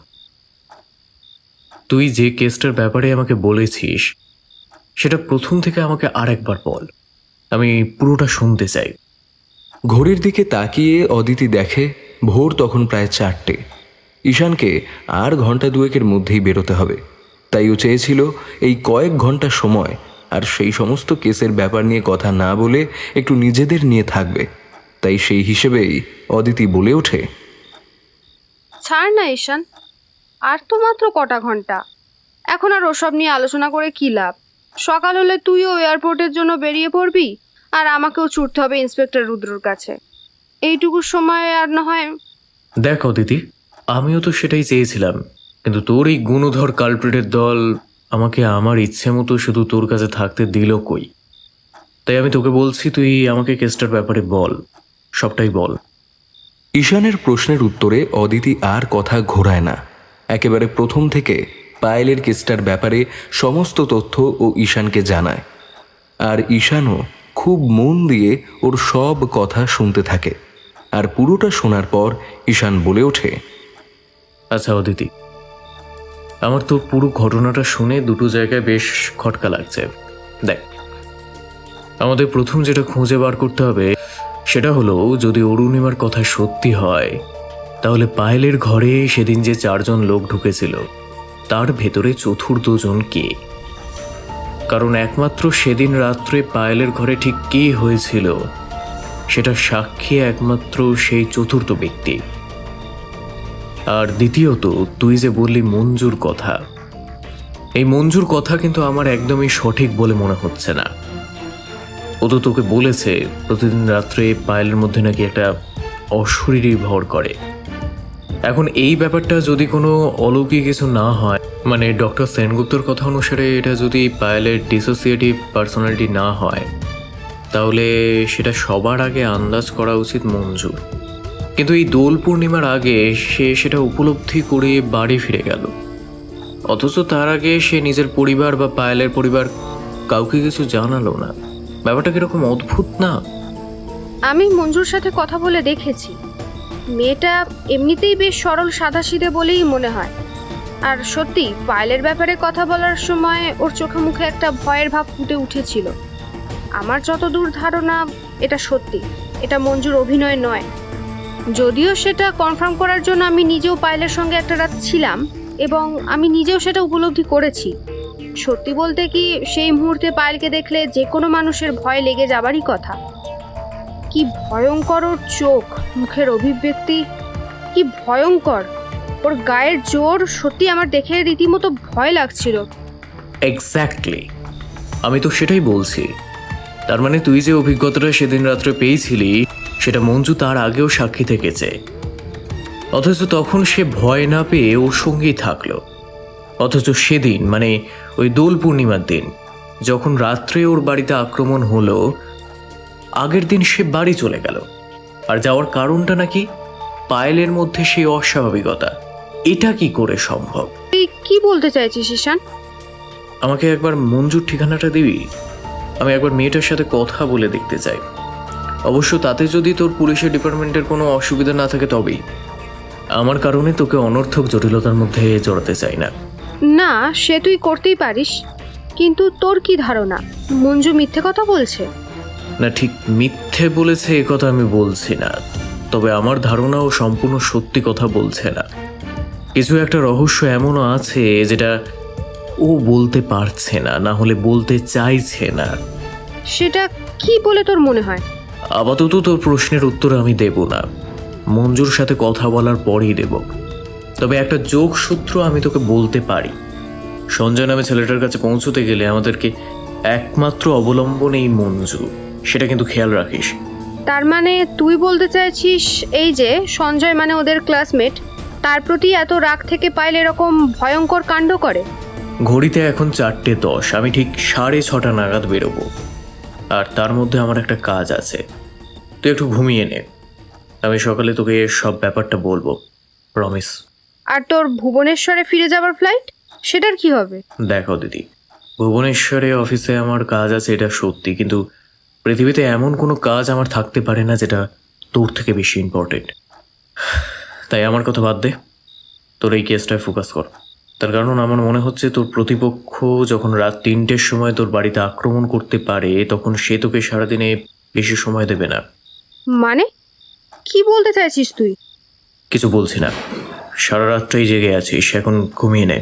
তুই যে কেসটার ব্যাপারে আমাকে বলেছিস সেটা প্রথম থেকে আমাকে আরেকবার বল, আমি পুরোটা শুনতে চাই। ঘড়ির দিকে তাকিয়ে অদিতি দেখে ভোর তখন প্রায় 4টে। ঈশানকে আর ঘন্টা দুয়েকের মধ্যেই বেরোতে হবে। তাই ও চেয়েছিল এই কয়েক ঘন্টা সময় আর সেই সমস্ত কেসের ব্যাপার নিয়ে কথা না বলে একটু নিজেদের নিয়ে থাকবে। তাই সেই হিসেবেই অদিতি বলে ওঠে, ছাড় না ঈশান, আর তো মাত্র কটা ঘন্টা। এখন আর ওসব নিয়ে আলোচনা করে কী লাভ? সকাল হলে তুইও এয়ারপোর্টের জন্য বেরিয়ে পড়বি, আর আমাকেও ছুটতে হবে ইন্সপেক্টর রুদ্রর কাছে। এইটুকু সময় আর না হয়। দেখ অদিতি, আমিও তো সেটাই চেয়েছিলাম, কিন্তু তোর এই গুণধর কালপ্রিটের দল আমাকে আমার ইচ্ছে মতো শুধু তোর কাছে থাকতে দিল কই। তাই আমি তোকে বলছি, তুই আমাকে কেসটার ব্যাপারে বল, সবটাই বল। ঈশানের প্রশ্নের উত্তরে অদিতি আর কথা ঘোরায় না। একেবারে প্রথম থেকে পায়েলের কেসটার ব্যাপারে সমস্ত তথ্য ও ঈশানকে জানায়। আর ঈশানও খুব মন দিয়ে ওর সব কথা শুনতে থাকে। আর পুরোটা শোনার পর ঈশান বলে ওঠে, আচ্ছা অদিতি, আমার তো পুরো ঘটনাটা শুনে দুটো জায়গায় বেশ খটকা লাগছে। দেখ, আমাদের প্রথম যেটা খুঁজে বার করতে হবে সেটা হলো, যদি অরুণিমার কথা সত্যি হয়, তাহলে পায়েলের ঘরে সেদিন যে 4 জন লোক ঢুকেছিল তার ভেতরে চতুর্থ জন কে। কারণ একমাত্র সেদিন রাত্রে পায়েলের ঘরে ঠিক কে হয়েছিল সেটা সাক্ষী একমাত্র সেই চতুর্থ ব্যক্তি। আর দ্বিতীয়ত, তুই যে বললি মঞ্জুর কথা, এই মঞ্জুর কথা কিন্তু আমার একদমই সঠিক বলে মনে হচ্ছে না। ও তো তোকে বলেছে প্রতিদিন রাত্রে পায়েলের মধ্যে নাকি একটা অশরীরী ভর করে। এখন এই ব্যাপারটা যদি কোনো অলৌকিক কিছু না হয়, মানে ডক্টর সেনগুপ্তর কথা অনুসারে এটা যদি পায়েলের ডিসোসিয়েটিভ পার্সোনালিটি না হয়, তাহলে সেটা সবার আগে আন্দাজ করা উচিত মঞ্জুর। কিন্তু এই দোল পূর্ণিমার আগে সে সেটা উপলব্ধি করে বাড়ি ফিরে গেল, অথচ তার আগে সে নিজের পরিবার বা পায়েলের পরিবার কাউকে কিছু জানালো না। ব্যাপারটা কিরকম অদ্ভুত না? আমি মঞ্জুর সাথে কথা বলে দেখেছি, মেয়েটা এমনিতেই বেশ সরল সাদাসিধে বলেই মনে হয়। আর সত্যি পায়েলের ব্যাপারে কথা বলার সময় ওর চোখে মুখে একটা ভয়ের ভাব ফুটে উঠেছিল। আমার যতদূর ধারণা এটা সত্যি, এটা মঞ্জুর অভিনয় নয়। যদিও সেটা কনফার্ম করার জন্য আমি নিজেও পায়েলের সঙ্গে একটা রাত ছিলাম এবং আমি নিজেও সেটা উপলব্ধি করেছি। সত্যি বলতে কি, সেই মুহূর্তে পায়েলকে দেখলে যে কোনো মানুষের ভয় লেগে যাবারই কথা। কি ভয়ঙ্কর ওর চোখ, মুখের অভিব্যক্তি, কি ভয়ঙ্কর ওর গায়ের জোর! সত্যি আমার দেখে রীতিমতো ভয় লাগছিল। এক্স্যাক্টলি, আমি তো সেটাই বলছি। তার মানে তুই যে অভিজ্ঞতাটা সেদিন রাত্রে পেয়েছিলি সেটা মঞ্জু তার আগেও সাক্ষী থেকেছে, অথচ তখন সে ভয় না পেয়ে ওর সঙ্গেই থাকলো। অথচ সেদিন, মানে ওই দোল পূর্ণিমার দিন, যখন রাত্রে ওর বাড়িতে আক্রমণ হলো, আগের দিন সে বাড়ি চলে গেল। আর যাওয়ার কারণটা নাকি পায়েলের মধ্যে সেই অস্বাভাবিকতা। এটা কি করে সম্ভব? তুই কি বলতে চাইছিস ঈশান? আমাকে একবার মঞ্জুর ঠিকানাটা দিবি? আমি একবার মেয়েটার সাথে কথা বলে দেখতে চাই। অবশ্য তাতে যদি তোর পুলিশের ডিপার্টমেন্টের কোনো অসুবিধা না থাকে তবেই। আমার কারণে তোকে অনর্থক জটিলতার মধ্যে জড়াতে চাই না। না, সে তুই করতেই পারিস, কিন্তু তোর কি ধারণা মঞ্জু মিথ্যে কথা বলছে? না, ঠিক মিথ্যে বলেছে এ কথা আমি বলছি না, তবে আমার ধারণা ও সম্পূর্ণ সত্যি কথা বলছে না। কিছু একটা রহস্য এমনও আছে যেটা ও বলতে পারছে না, না হলে বলতে চাইছে না। সেটা কি বলে তোর মনে হয়? আপাতত তোর প্রশ্নের উত্তর আমি দেব না, মঞ্জুর সাথে কথা বলার পরই দেব। তবে একটা যোগসূত্র আমি তোকে বলতে পারি। সঞ্জয় নামে ছেলেটার কাছে পৌঁছতে গেলে আমাদেরকে একমাত্র অবলম্বন এই মঞ্জু, সেটা কিন্তু খেয়াল রাখিস। তার মানে তুই বলতে চাইছিস এই যে সঞ্জয় মানে ওদের ক্লাসমেট, তার প্রতি এত রাগ থেকে পায়েল এরকম ভয়ঙ্কর কাণ্ড করে? ঘড়িতে এখন 4:10, আমি ঠিক 6:30 নাগাদ বেরোবো। আর তার মধ্যে আমার একটা কাজ আছে, তুই একটু ঘুমিয়ে নে। আমি সকালে তোকে সব ব্যাপারটা বলবো, প্রমিস। আর তোর ভুবনেশ্বরে ফিরে যাবার ফ্লাইট, সেটার কি হবে? দেখো দিদি, ভুবনেশ্বরে অফিসে আমার কাজ আছে এটা সত্যি, কিন্তু পৃথিবীতে এমন কোনো কাজ আমার থাকতে পারে না যেটা তোর থেকে বেশি ইম্পর্টেন্ট। তাই আমার কথা বাদ দে, তোর এই কেসটায় ফোকাস কর। তার কারণ আমার মনে হচ্ছে তোর প্রতিপক্ষ যখন রাত 3টের সময় তোর বাড়িতে আক্রমণ করতে পারে, তখন সে তোকে সারাদিনে বেশি সময় দেবে না। মানে কি বলতে চাইছিস তুই? কিছু বলছি না, সারা রাতটাই জেগে আছিস, এখন ঘুমিয়ে নে,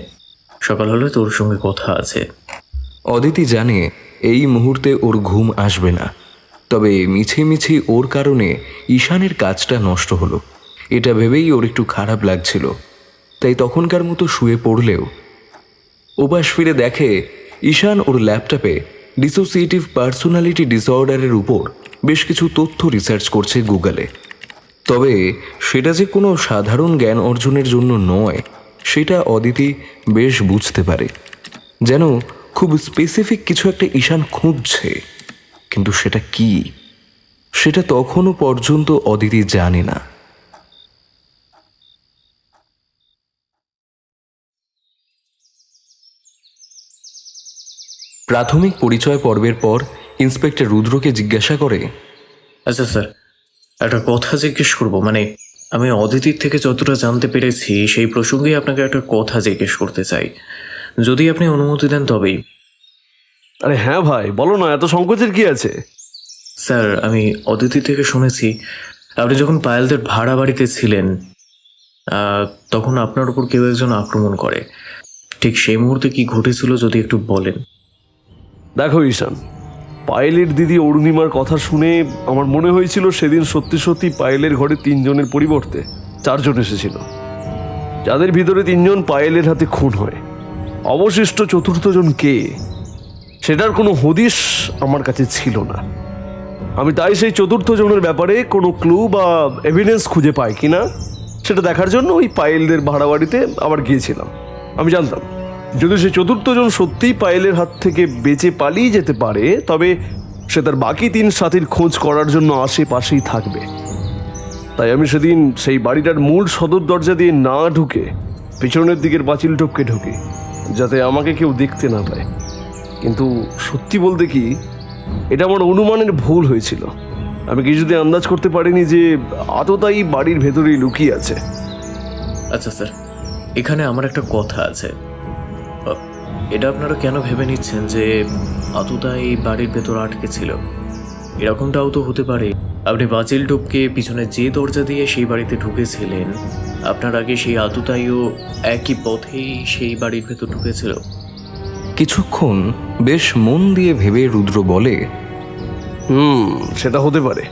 সকাল হলে তোর সঙ্গে কথা আছে। অদিতি জানে এই মুহূর্তে ওর ঘুম আসবে না, তবে মিছিমিছি ওর কারণে ঈশানের কাজটা নষ্ট হলো, এটা ভেবেই ওর একটু খারাপ লাগছিল। তাই তখনকার মতো শুয়ে পড়লেও ওপাশ ফিরে দেখে ঈশান ওর ল্যাপটপে ডিসোসিয়েটিভ পার্সোনালিটি ডিসঅর্ডারের উপর বেশ কিছু তথ্য রিসার্চ করছে গুগলে। তবে সেটা যে কোনো সাধারণ জ্ঞান অর্জনের জন্য নয় সেটা অদিতি বেশ বুঝতে পারে। যেন খুব স্পেসিফিক কিছু একটা ঈশান খুঁজছে, কিন্তু সেটা কি সেটা তখনও পর্যন্ত অদিতি জানে না। প্রাথমিক পরিচয় পর্বের পর ইন্সপেক্টর রুদ্রকে জিজ্ঞাসা করে, আচ্ছা স্যার, একটা কথা জিজ্ঞেস করবো, মানে আমি অদিতির থেকে যতটা জানতে পেরেছি সেই প্রসঙ্গে আপনাকে একটা কথা জিজ্ঞেস করতে চাই, যদি আপনি অনুমতি দেন তবেই। আরে হ্যাঁ ভাই, বলো না, এত সংকোচের কি আছে? স্যার, আমি অদিতি থেকে শুনেছি আপনি যখন পায়েলদের ভাড়া বাড়িতে ছিলেন তখন আপনার উপর কেউ একজন আক্রমণ করে। ঠিক সেই মুহূর্তে কি ঘটেছিল যদি একটু বলেন। দেখো ঈশান, পায়েলের দিদি অরুণিমার কথা শুনে আমার মনে হয়েছিল সেদিন সত্যি সত্যি পায়েলের ঘরে 3 জনের পরিবর্তে 4 জন এসেছিল, যাদের ভিতরে 3 জন পায়েলের হাতে খুন হয়। অবশিষ্ট 4র্থ জন কে সেটার কোনো হদিশ আমার কাছে ছিল না। আমি তাই সেই 4র্থ জনের ব্যাপারে কোনো ক্লু বা এভিডেন্স খুঁজে পাই কিনা সেটা দেখার জন্য ওই পায়েলদের ভাড়া বাড়িতে আবার গিয়েছিলাম। আমি জানতাম যদি সে 4র্থ জন সত্যিই পায়েলের হাত থেকে বেঁচে পালিয়ে যেতে পারে, তবে সে তার বাকি 3 সাথীর খোঁজ করার জন্য আশেপাশেই থাকবে। তাই আমি সেদিন সেই বাড়িটার মূল সদর দরজা দিয়ে না ঢুকে পিছনের দিকের পাঁচিল টপকে ঢুকি, যাতে আমাকে কেউ দেখতে না পায়। কিন্তু সত্যি বলতে কি, এটা আমার অনুমানের ভুল হয়েছিল। আমি কিছুতে আন্দাজ করতে পারিনি যে আততায়ী বাড়ির ভেতরেই লুকিয়ে আছে। আচ্ছা স্যার, এখানে আমার একটা কথা আছে। এটা আপনারা কেন ভেবে নিচ্ছেন যে আততা এই বাড়ির ভেতর আটকে ছিল? এরকমটাও তো হতে পারে আপনি পাঁচিল টপকে পিছনে যে দরজা দিয়ে সেই বাড়িতে ঢুকেছিলেন, আপনার আগে সেই আততায়ীও একই পথেই সেই বাড়ির ভেতর ঢুকেছিল। কিছুক্ষণ বেশ মন দিয়ে ভেবে রুদ্র বলে, সেটা হতে পারে।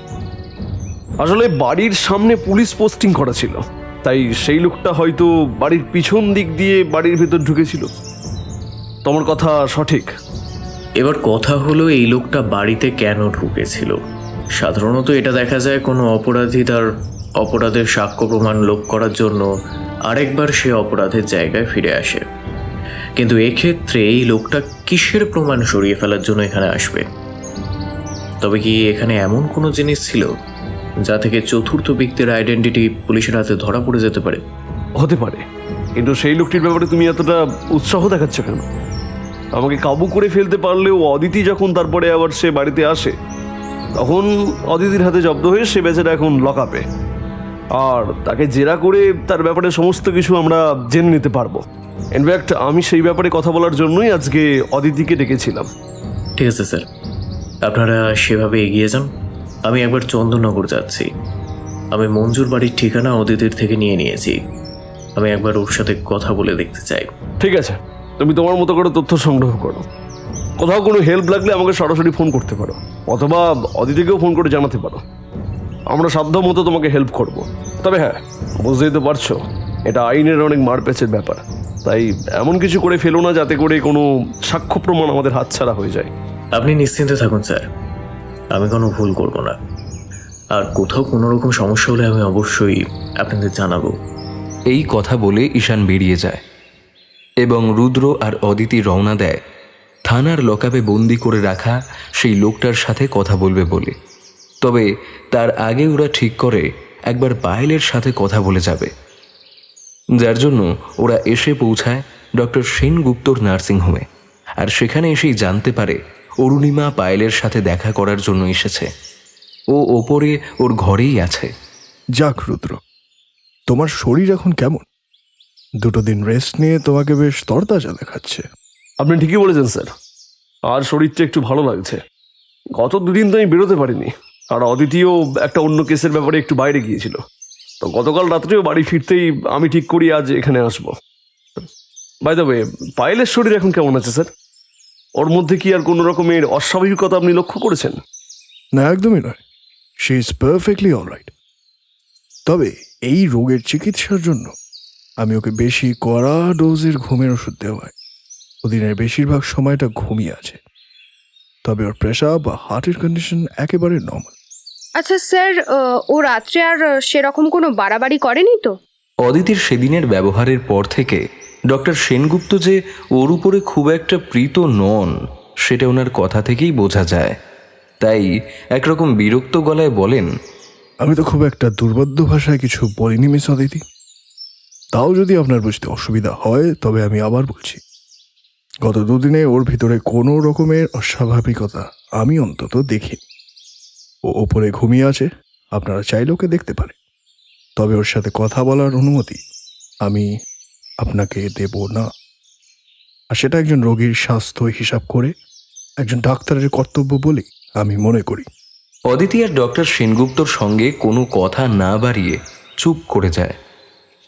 আসলে বাড়ির সামনে পুলিশ পোস্টিং করা ছিল, তাই সেই লোকটা হয়তো বাড়ির পিছন দিক দিয়ে বাড়ির ভেতর ঢুকেছিল। তোমার কথা সঠিক। এবার কথা হলো, এই লোকটা বাড়িতে কেন ঢুকেছিল? সাধারণত এটা দেখা যায় কোনো অপরাধী তার অপরাধের সাক্ষ্য প্রমাণ লোপ করার জন্য আরেকবার সে অপরাধের জায়গায় ফিরে আসে। কিন্তু এক্ষেত্রে এই লোকটা কিসের প্রমাণ সরিয়ে ফেলার জন্য এখানে আসবে? তবে কি এখানে এমন কোনো জিনিস ছিল যা থেকে 4র্থ ব্যক্তির আইডেন্টিটি পুলিশের হাতে ধরা পড়ে যেতে পারে? হতে পারে, কিন্তু সেই লোকটির ব্যাপারে তুমি এতটা উৎসাহ দেখাচ্ছ কেন? আমাকে কাবু করে ফেলতে পারলেও অদিতি যখন তারপরে আবার সে বাড়িতে আসে, তখন অদিতির হাতে জব্দ হয়ে সে বেচারা এখন লকআপে। আর তাকে জেরা করে তার ব্যাপারে সমস্ত কিছু আমরা জেনে নিতে পারবো। ইনফ্যাক্ট আমি সেই ব্যাপারে কথা বলার জন্যই আজকে অদিতিকে ডেকেছিলাম। ঠিক আছে স্যার, আপনারা সেভাবে এগিয়ে যান। আমি একবার চন্দননগর যাচ্ছি। আমি মঞ্জুর বাড়ির ঠিকানা অদিতির থেকে নিয়ে নিয়েছি। আমি একবার ওর সাথে কথা বলে দেখতে চাই। ঠিক আছে, তুমি তোমার মতো করে তথ্য সংগ্রহ করো। কোথাও কোনো হেল্প লাগলে আমাকে সরাসরি ফোন করতে পারো, অথবা অদিতিকেও ফোন করে জানাতে পারো। আমরা সাধ্য মতো তোমাকে হেল্প করব। তবে হ্যাঁ, বুঝতেই তো পারছো এটা আইনের অনেক মারপ্যাচের ব্যাপার, তাই এমন কিছু করে ফেলো না যাতে করে কোনো সাক্ষ্য প্রমাণ আমাদের হাতছাড়া হয়ে যায়। আপনি নিশ্চিন্তে থাকুন স্যার, আমি কোনো ভুল করব না। আর কোথাও কোনো রকম সমস্যা হলে আমি অবশ্যই আপনাদের জানাবো। এই কথা বলে ঈশান বেরিয়ে যায় এবং রুদ্র আর অদিতি রওনা দেয় থানার লকআপে বন্দি করে রাখা সেই লোকটার সাথে কথা বলবে বলে। তবে তার আগে ওরা ঠিক করে একবার পায়েলের সাথে কথা বলে যাবে, যার জন্য ওরা এসে পৌঁছায় ডক্টর সেনগুপ্তর নার্সিংহোমে। আর সেখানে এসেই জানতে পারে অরুণিমা পায়েলের সাথে দেখা করার জন্য এসেছে। ও ওপরে ওর ঘরেই আছে। যাক রুদ্র, তোমার শরীর এখন কেমন? 2 দিন রেস্ট নিয়ে তোমাকে বেশ তরতাজা দেখাচ্ছে। আপনি ঠিকই বলেছেন স্যার, আর শরীরটা একটু ভালো লাগছে। গত 2 দিন তো আমি বেরোতে পারিনি, আর অদিতিও একটা অন্য কেসের ব্যাপারে একটু বাইরে গিয়েছিল। তো গতকাল রাত্রেও বাড়ি ফিরতেই আমি ঠিক করি আজ এখানে আসবো। বাই দ্য ওয়ে, পায়েলের শরীর এখন কেমন আছে স্যার? ওর মধ্যে কি আর কোনো রকমের অস্বাভাবিকতা আপনি লক্ষ্য করেছেন? না, একদমই নয়। She is perfectly alright. তবে এই রোগের চিকিৎসার জন্য আমি ওকে বেশি কড়া ডোজের ঘুমের ওষুধ দেওয়ায় ও দিনের বেশিরভাগ সময়টা ঘুমিয়ে আছে। তবে ওর প্রেশার বা হার্টের কন্ডিশন একেবারে নর্মাল। আচ্ছা স্যার, ও রাত্রে আর সেরকম কোনো বাড়াবাড়ি করেনি তো? অদিতির সেদিনের ব্যবহারের পর থেকে ডক্টর সেনগুপ্ত যে ওর উপরে খুব একটা প্রীত নন সেটা ওনার কথা থেকেই বোঝা যায়। তাই একরকম বিরক্ত গলায় বলেন, আমি তো খুব একটা দুর্বোধ্য ভাষায় কিছু বলিনি মিস অদিতি। তাও যদি আপনার বুঝতে অসুবিধা হয় তবে আমি আবার বলছি, গত দুদিনে ওর ভিতরে কোনো রকমের অস্বাভাবিকতা আমি অন্তত দেখিনি। ও ওপরে ঘুমিয়ে আছে, আপনারা চাইলে ওকে দেখতে পারে। তবে ওর সাথে কথা বলার অনুমতি আমি আপনাকে দেব না। আর সেটা একজন রোগীর স্বাস্থ্য হিসাব করে একজন ডাক্তারের কর্তব্য বলেই আমি মনে করি। অদিতি আর ডক্টর সেনগুপ্তর সঙ্গে কোনো কথা না বাড়িয়ে চুপ করে যায়।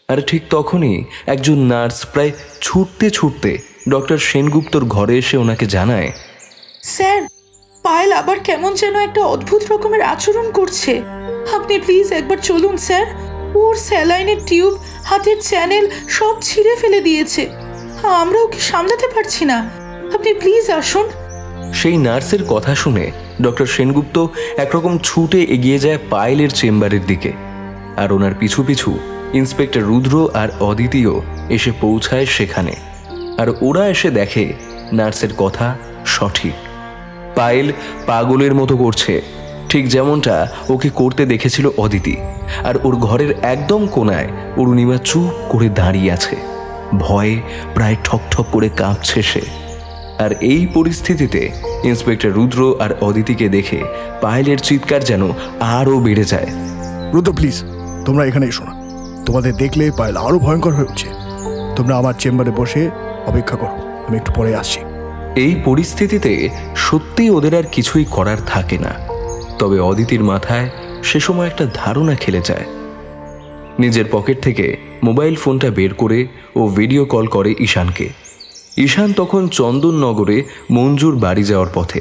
আর ঠিক তখনই একজন নার্স প্রায় ছুটতে ছুটতে ডক্টর সেনগুপ্তর ঘরে এসে ওনাকে জানায়, স্যার, পায়েল আবার কেমন যেন একটা অদ্ভুত রকমের আচরণ করছে। আপনি প্লিজ একবার চলুন স্যার। ওর স্যালাইনের টিউব, হাতের চ্যানেল সব ছিঁড়ে ফেলে দিয়েছে। আমরা ওকে সামলাতে পারছি না। আপনি প্লিজ আসুন। সেই নার্সের কথা শুনে ডক্টর সেনগুপ্ত একরকম ছুটে এগিয়ে যায় পায়েলের চেম্বারের দিকে। আর ওনার পিছু পিছু ইন্সপেক্টর রুদ্র আর অদিতিও এসে পৌঁছায় সেখানে। আর ওরা এসে দেখে নার্সের কথা সঠিক। পায়েল পাগলের মতো করছে, ঠিক যেমনটা ওকে করতে দেখেছিল অদিতি। আর ওর ঘরের একদম কোনায় অরুণিমা চুপ করে দাঁড়িয়ে আছে, ভয়ে প্রায় ঠকঠক করে কাঁপছে সে। আর এই পরিস্থিতিতে ইন্সপেক্টর রুদ্র আর অদিতিকে দেখে পায়েলের চিৎকার যেন আরও বেড়ে যায়। রুদ্র প্লিজ, তোমরা এখানে এসো না। তোমাদের দেখলে পায়েল আরো ভয়ঙ্কর হয়ে উঠছে। তোমরা আমার চেম্বারে বসে অপেক্ষা করো, আমি একটু পরে আসছি। এই পরিস্থিতিতে সত্যি ওদের আর কিছুই করার থাকে না। তবে অদিতির মাথায় সে সময় একটা ধারণা খেলে যায়। নিজের পকেট থেকে মোবাইল ফোনটা বের করে ও ভিডিও কল করে ঈশানকে। ঈশান তখন চন্দননগরে মঞ্জুর বাড়ি যাওয়ার পথে।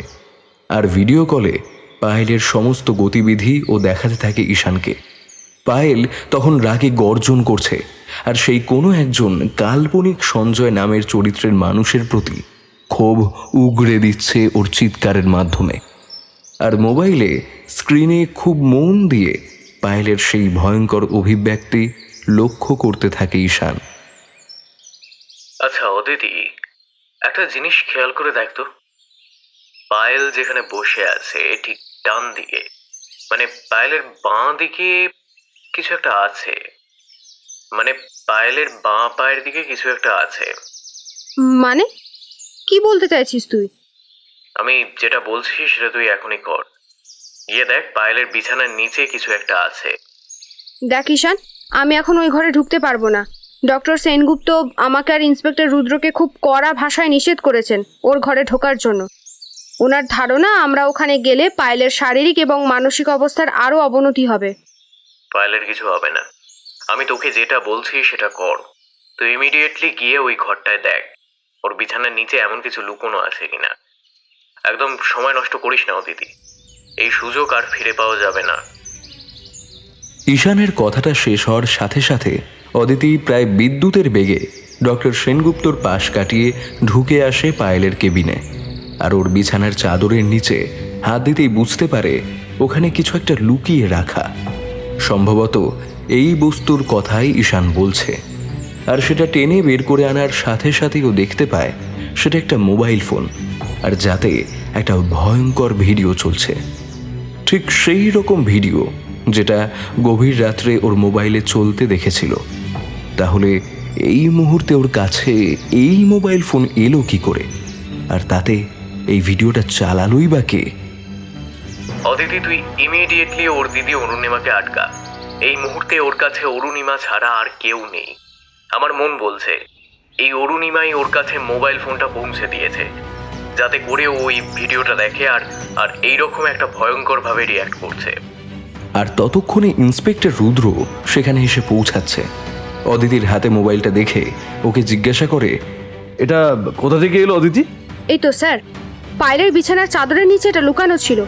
আর ভিডিও কলে পায়েলের সমস্ত গতিবিধি ও দেখাতে থাকে ঈশানকে। পায়েল তখন রাগে গর্জন করছে, আর সেই কোনো একজন কাল্পনিক সঞ্জয় নামের চরিত্রের মানুষের প্রতি ক্ষোভ উগরে দিচ্ছে ওর চিৎকারের মাধ্যমে। আর মোবাইলে স্ক্রিনে খুব মন দিয়ে পায়েলের সেই ভয়ঙ্কর অভিব্যক্তি লক্ষ্য করতে থাকে ঈশান। আচ্ছা অদিতি, একটা জিনিস খেয়াল করে দেখতো, পায়েল যেখানে বসে আছে ঠিক ডান দিকে, মানে পায়েলের বাঁ দিকে কিছু একটা আছে। মানে পায়েলের বাঁ পায়ের দিকে কিছু একটা আছে। মানে কি বলতে চাইছিস তুই? আমি যেটা বলছি সেটা তুই এখনই কর। গিয়ে দেখ পায়েলের বিছানার নিচে কিছু একটা আছে। দেখ ঈশান, আমি এখন ওই ঘরে ঢুকতে পারবো না। ডক্টর সেনগুপ্ত আমাকে আর ইন্সপেক্টর রুদ্রকে খুব কড়া ভাষায় নিষেধ করেছেন ওর ঘরে ঢোকার জন্য। ওনার ধারণা আমরা ওখানে গেলে পায়েলের শারীরিক এবং মানসিক অবস্থার আরও অবনতি হবে। পায়েলের কিছু হবে না, আমি তোকে যেটা বলছি সেটা কর। তুই ইমিডিয়েটলি গিয়ে ওই ঘরটায় দেখ ওর বিছানার নিচে এমন কিছু লুকোনো আছে কিনা। একদম সময় নষ্ট করিস না অদিতি, এই সুযোগ আর ফিরে পাওয়া যাবে না। ঈশানের কথাটা শেষ হওয়ার সাথে সাথে অদিতি প্রায় বিদ্যুতের বেগে ডক্টর সেনগুপ্তর পাশ কাটিয়ে ঢুকে আসে পায়েলের কেবিনে। আর ওর বিছানার চাদরের নিচে হাত দিতেই বুঝতে পারে ওখানে কিছু একটা লুকিয়ে রাখা। সম্ভবত এই বস্তুর কথাই ঈশান বলছে। আর সেটা টেনে বের করে আনার সাথে সাথেই ও দেখতে পায় সেটা একটা মোবাইল ফোন, আর যাতে একটা ভয়ঙ্কর ভিডিও চলছে। ঠিক সেই রকম ভিডিও যেটা গভীর রাত্রে ওর মোবাইলে চলতে দেখেছিল। তাহলে এই মুহূর্তে ওর কাছে এই মোবাইল ফোন এলো কি করে, আর তাতে এই ভিডিওটা চালালোই বা কে? অদিতি, তুই ইমিডিয়েটলি ওর দিদি অরুণিমাকে আটকা। এই মুহূর্তে ওর কাছে অরুণিমা ছাড়া আর কেউ নেই। আমার মন বলছে এই অরুণিমাই ওর কাছে মোবাইল ফোনটা পৌঁছে দিয়েছে, যাতে করে ওই ভিডিওটা দেখে আর এইরকম একটা ভয়ঙ্করভাবে রিয়্যাক্ট করছে। আর ততক্ষণে ইন্সপেক্টর রুদ্র সেখানে এসে পৌঁছাচ্ছে। অদিতির হাতে মোবাইলটা দেখে ওকে জিজ্ঞাসা করে, এটা কোথা থেকে এলো অদিতি? এই তো স্যার, পায়েলের বিছানার চাদরের নিচে এটা লুকানো ছিল।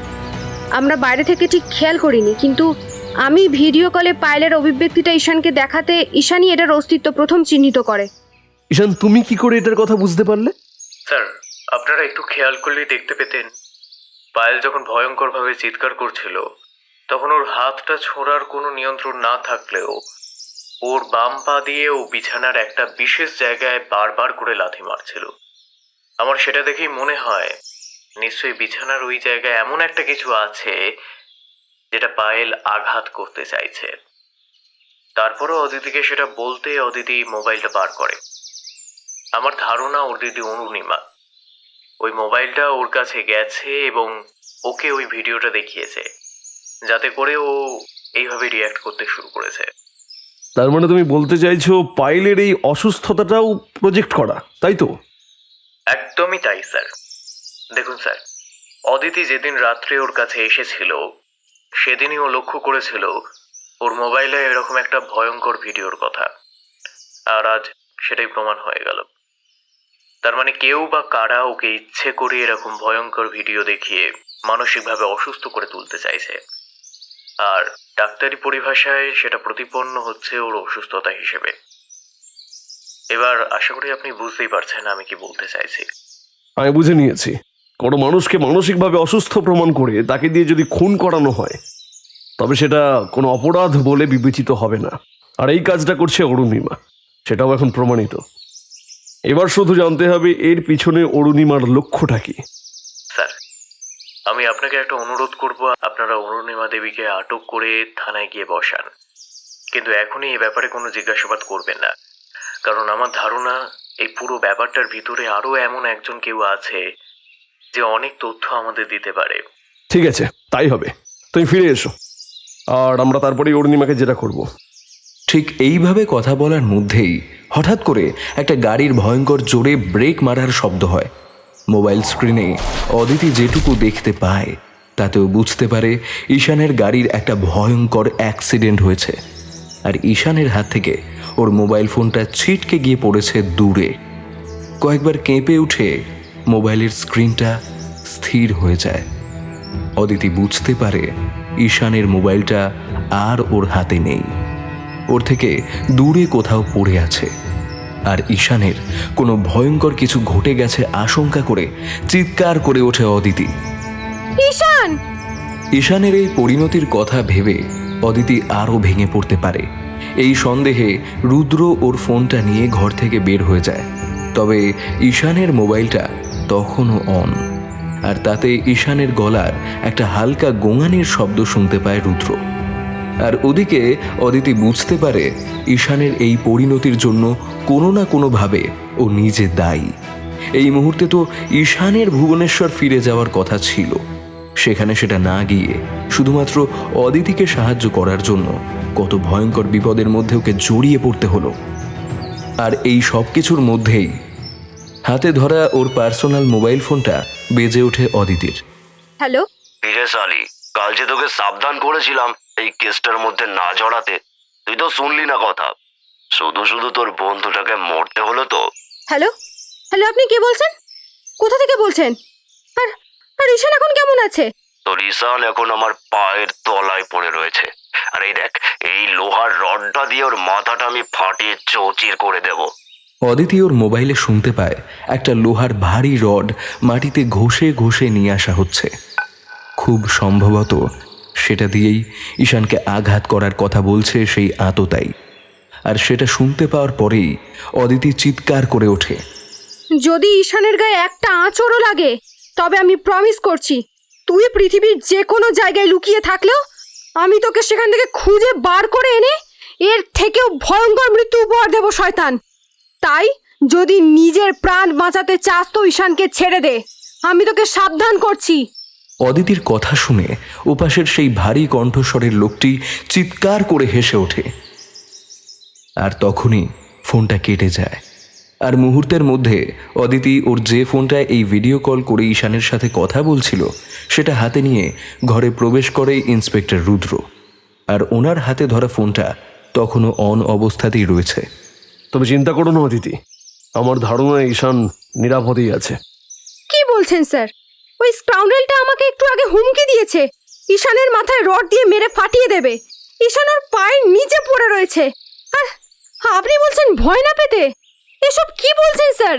আমরা বাইরে থেকে ঠিক খেয়াল করিনি, কিন্তু আমি ভিডিও কলে পায়েলের অভিব্যক্তিটা ঈশানকে দেখাতে ঈশানই এটার অস্তিত্ব প্রথম চিহ্নিত করে। ঈশান, তুমি কি করে এটার কথা বুঝতে পারলে? স্যার, আপনারা একটু খেয়াল করলেই দেখতে পেতেন পায়েল যখন ভয়ঙ্করভাবে চিৎকার করছিল তখন ওর হাতটা ছোঁড়ার কোনো নিয়ন্ত্রণ না থাকলেও ওর বাম পা দিয়ে ও বিছানার একটা বিশেষ জায়গায় বারবার করে লাথি মারছিল। আমার সেটা দেখেই মনে হয় নিশ্চয়ই বিছানার ওই জায়গায় এমন একটা কিছু আছে যেটা পায়েল আঘাত করতে চাইছে। তারপরও অদিতিকে সেটা বলতে অদিতি মোবাইলটা বার করে। আমার ধারণা ওর দিদি অরুণিমা ওই মোবাইলটা ওর কাছে গেছে এবং ওকে ওই ভিডিওটা দেখিয়েছে, যাতে করে ও এইভাবে রিয়্যাক্ট করতে শুরু করেছে। তার মানে তুমি বলতে চাইছো পায়েলের এই অসুস্থতাটাও প্রজেক্ট করা, তাই তো? একদমই তাই স্যার। দেখুন স্যার, অদিতি যেদিন রাত্রে ওর কাছে এসেছিল সেদিনই ও লক্ষ্য করেছিল ওর মোবাইলে এরকম একটা ভয়ঙ্কর ভিডিওর কথা, আর আজ সেটাই প্রমাণ হয়ে গেল। তার মানে কেউ বা কারা ওকে ইচ্ছে করে এরকম ভয়ঙ্কর ভিডিও দেখিয়ে মানসিকভাবে অসুস্থ করে তুলতে চাইছে, আর ডাক্তারি পরিভাষায় সেটা প্রতিপন্ন হচ্ছে ওর অসুস্থতা হিসেবে। এবার আশা করি আপনি বুঝতেই পারছেন আমি কি বলতে চাইছি। আমি বুঝে নিয়েছি। কোনো মানুষকে মানসিকভাবে অসুস্থ প্রমাণ করে তাকে দিয়ে যদি খুন করানো হয় তবে সেটা কোনো অপরাধ বলে বিবেচিত হবে না। আর এই কাজটা করছে অরুণিমা, সেটাও এখন প্রমাণিত। এবার শুধু জানতে হবে এর পিছনে অরুণিমার লক্ষ্যটা কি। স্যার, আমি আপনাকে একটা অনুরোধ করব, আপনারা অরুণিমা দেবীকে আটক করে থানায় গিয়ে বসান, কিন্তু এখনই এই ব্যাপারে কোনো জিজ্ঞাসাবাদ করবেন না, কারণ আমার ধারণা এই পুরো ব্যাপারটার ভিতরে আরও এমন একজন কেউ আছে যে অনেক তথ্য আমাদের দিতে পারে। ঠিক আছে, তাই হবে। তুমি ফিরে এসো, আর আমরা তারপরেই অরুণিমাকে যেটা করব। ঠিক এইভাবে কথা বলার মধ্যেই হঠাৎ করে একটা গাড়ির ভয়ঙ্কর জোরে ব্রেক মারার শব্দ হয়। মোবাইল স্ক্রিনে অদিতি যেটুকু দেখতে পায় তাতেও বুঝতে পারে ঈশানের গাড়ির একটা ভয়ঙ্কর অ্যাক্সিডেন্ট হয়েছে, আর ঈশানের হাত থেকে ওর মোবাইল ফোনটা ছিটকে গিয়ে পড়েছে দূরে। কয়েকবার কেঁপে উঠে মোবাইলের স্ক্রিনটা স্থির হয়ে যায়। অদিতি বুঝতে পারে ঈশানের মোবাইলটা আর ওর হাতে নেই, ওর থেকে দূরে কোথাও পড়ে আছে, আর ঈশানের কোনো ভয়ঙ্কর কিছু ঘটে গেছে আশঙ্কা করে চিৎকার করে ওঠে অদিতি। ঈশান! ঈশানের এই পরিণতির কথা ভেবে অদিতি আরও ভেঙে পড়তে পারে। এই সন্দেহে রুদ্র ওর ফোনটা নিয়ে ঘর থেকে বের হয়ে যায়, তবে ঈশানের মোবাইলটা তখনও অন, আর তাতে ঈশানের গলার একটা হালকা গোঙানির শব্দ শুনতে পায় রুদ্র। আর ওদিকে অদিতি বুঝতে পারে ঈশানের এই পরিণতির জন্য কোনো না কোনোভাবে ও নিজে দায়ী। এই মুহূর্তে তো ঈশানের ভুবনেশ্বর ফিরে যাওয়ার কথা ছিল, সেখানে সেটা না গিয়ে শুধুমাত্র অদিতিকে সাহায্য করার জন্য কত ভয়ঙ্কর বিপদের মধ্যে ওকে জড়িয়ে পড়তে হলো। আর এই সব কিছুর মধ্যেই হাতে ধরা ওর পার্সোনাল মোবাইল ফোনটা বেজে ওঠে অদিতির। হ্যালো? কিরে শালি, কাল যে তোকে সাবধান করেছিলাম এই কেসটার মধ্যে না জড়াতে, তুই তো শুনলি না কথা। শুধু শুধু তোর বন্ধুটাকে মরতে হলো তো। হ্যালো? হ্যালো, আপনি কে বলছেন? কোথা থেকে বলছেন? আর আর ঈশান এখন কেমন আছে? তোর ঈশান এখন আমার পায়ের তলায় পড়ে রয়েছে, আর এই দেখ, এই লোহার রডটা দিয়ে ওর মাথাটা আমি ফাটিয়ে চৌচির করে দেব। অদিতি ওর মোবাইলে শুনতে পায় একটা লোহার ভারী রড মাটিতে ঘষে ঘষে নিয়ে আসা হচ্ছে। খুব সম্ভবত সেটা দিয়েই ঈশানকে আঘাত করার কথা বলছে সেই আততায়ী। আর সেটা শুনতে পাওয়ার পরেই অদিতি চিৎকার করে ওঠে। যদি ঈশানের গায়ে একটা আঁচড়ও লাগে তবে আমি প্রমিস করছি, তুই পৃথিবীর যে কোনো জায়গায় লুকিয়ে থাকলেও আমি তোকে সেখান থেকে খুঁজে বার করে এনে এর থেকেও ভয়ঙ্কর মৃত্যু উপহার দেব শয়তান। তাই যদি নিজের প্রাণ বাঁচাতে চাস তো ঈশানকে ছেড়ে দে, আমি তোকে সাবধান করছি। অদিতির কথা শুনে ওপাশের সেই ভারী কণ্ঠস্বরের লোকটি চিৎকার করে হেসে ওঠে, আর তখনই ফোনটা কেটে যায়। আর মুহূর্তের মধ্যে অদিতি ওর যে ফোনটায় এই ভিডিও কল করে ঈশানের সাথে কথা বলছিল সেটা হাতে নিয়ে ঘরে প্রবেশ করে ইন্সপেক্টর রুদ্র, আর ওনার হাতে ধরা ফোনটা তখনও অন অবস্থাতেই রয়েছে। তবে চিন্তা করো না অদিতি, আমার ধারণা ঈশান নিরাপদেই আছে। কি বলছেন স্যার? ওই স্কাউন্ডেলটা আমাকে একটু আগে হুমকি দিয়েছে ঈশানের মাথায় রড দিয়ে মেরে ফাটিয়ে দেবে। ঈশান ওর পায়ের নিচে পড়ে রয়েছে, আর আপনি বলছেন ভয় না পেতে? এসব কি বলছেন স্যার?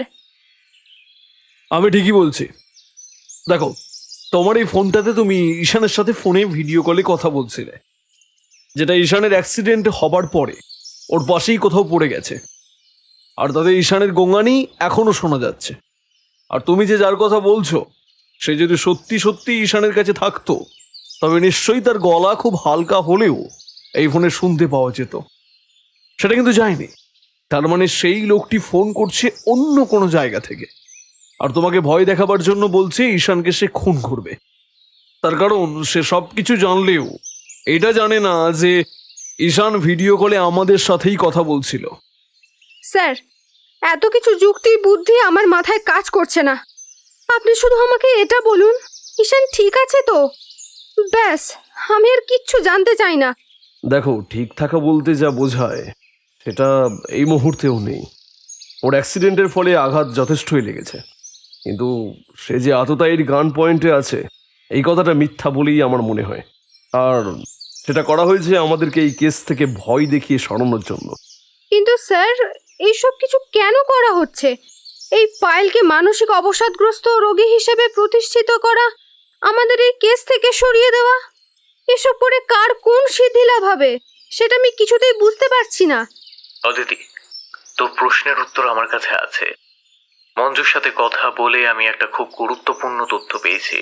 আমি ঠিকই বলছি। দেখো, তোমার এই ফোনটাতে তুমি ঈশানের সাথে ফোনে ভিডিও কলে কথা বলছিলে, যেটা ঈশানের অ্যাক্সিডেন্ট হবার পরে ওর পাশেই কোথাও পড়ে গেছে, আর তাতে ঈশানের গোঙানি এখনো শোনা যাচ্ছে। আর তুমি যে যার কথা বলছো, সে যদি সত্যি সত্যি ঈশানের কাছে থাকতো, তবে নিশ্চয়ই তার গলা খুব হালকা হলেও এই ফোনে শুনতে পাওয়া যেত। সেটা কিন্তু যায়নি। তার মানে সেই লোকটি ফোন করছে অন্য কোনো জায়গা থেকে, আর তোমাকে ভয় দেখাবার জন্য বলছে ঈশানকে সে খুন করবে। তার কারণ সে সব কিছু জানলেও এটা জানে না যে ঈশান ভিডিও কলে আমাদের সাথেই কথা বলছিল। স্যার, এত কিছু যুক্তি বুদ্ধি আমার মাথায় কাজ করছে না। আপনি শুধু আমাকে এটা বলুন, ঈশান ঠিক আছে তো? ব্যাস, আমি আর কিচ্ছু জানতে চাই না। দেখো, ঠিক থাকা বলতে যা বোঝায় সেটা এই মুহূর্তেও নেই। ওর অ্যাক্সিডেন্টের ফলে আঘাত যথেষ্টই লেগেছে, কিন্তু সে যে আততায়ীর গান পয়েন্টে আছে এই কথাটা মিথ্যা বলেই আমার মনে হয়। আর সেটা করা হয়েছে আমাদেরকে এই কেস থেকে ভয় দেখিয়ে সরানোর জন্য। কিন্তু স্যার, এইসব কিছু কেন করা হচ্ছে? এই পায়েলকে মানসিক অবসাদগ্রস্ত রোগী হিসেবে প্রতিষ্ঠিত করা, আমাদের এই কেস থেকে সরিয়ে দেওয়া, এসব করে কার কোন সিদ্ধি লাভ হবে সেটা আমি কিছুতেই বুঝতে পারছি না। অদিতি, তোর প্রশ্নের উত্তর আমার কাছে আছে। মঞ্জুর সাথে কথা বলে আমি একটা খুব গুরুত্বপূর্ণ তথ্য পেয়েছি,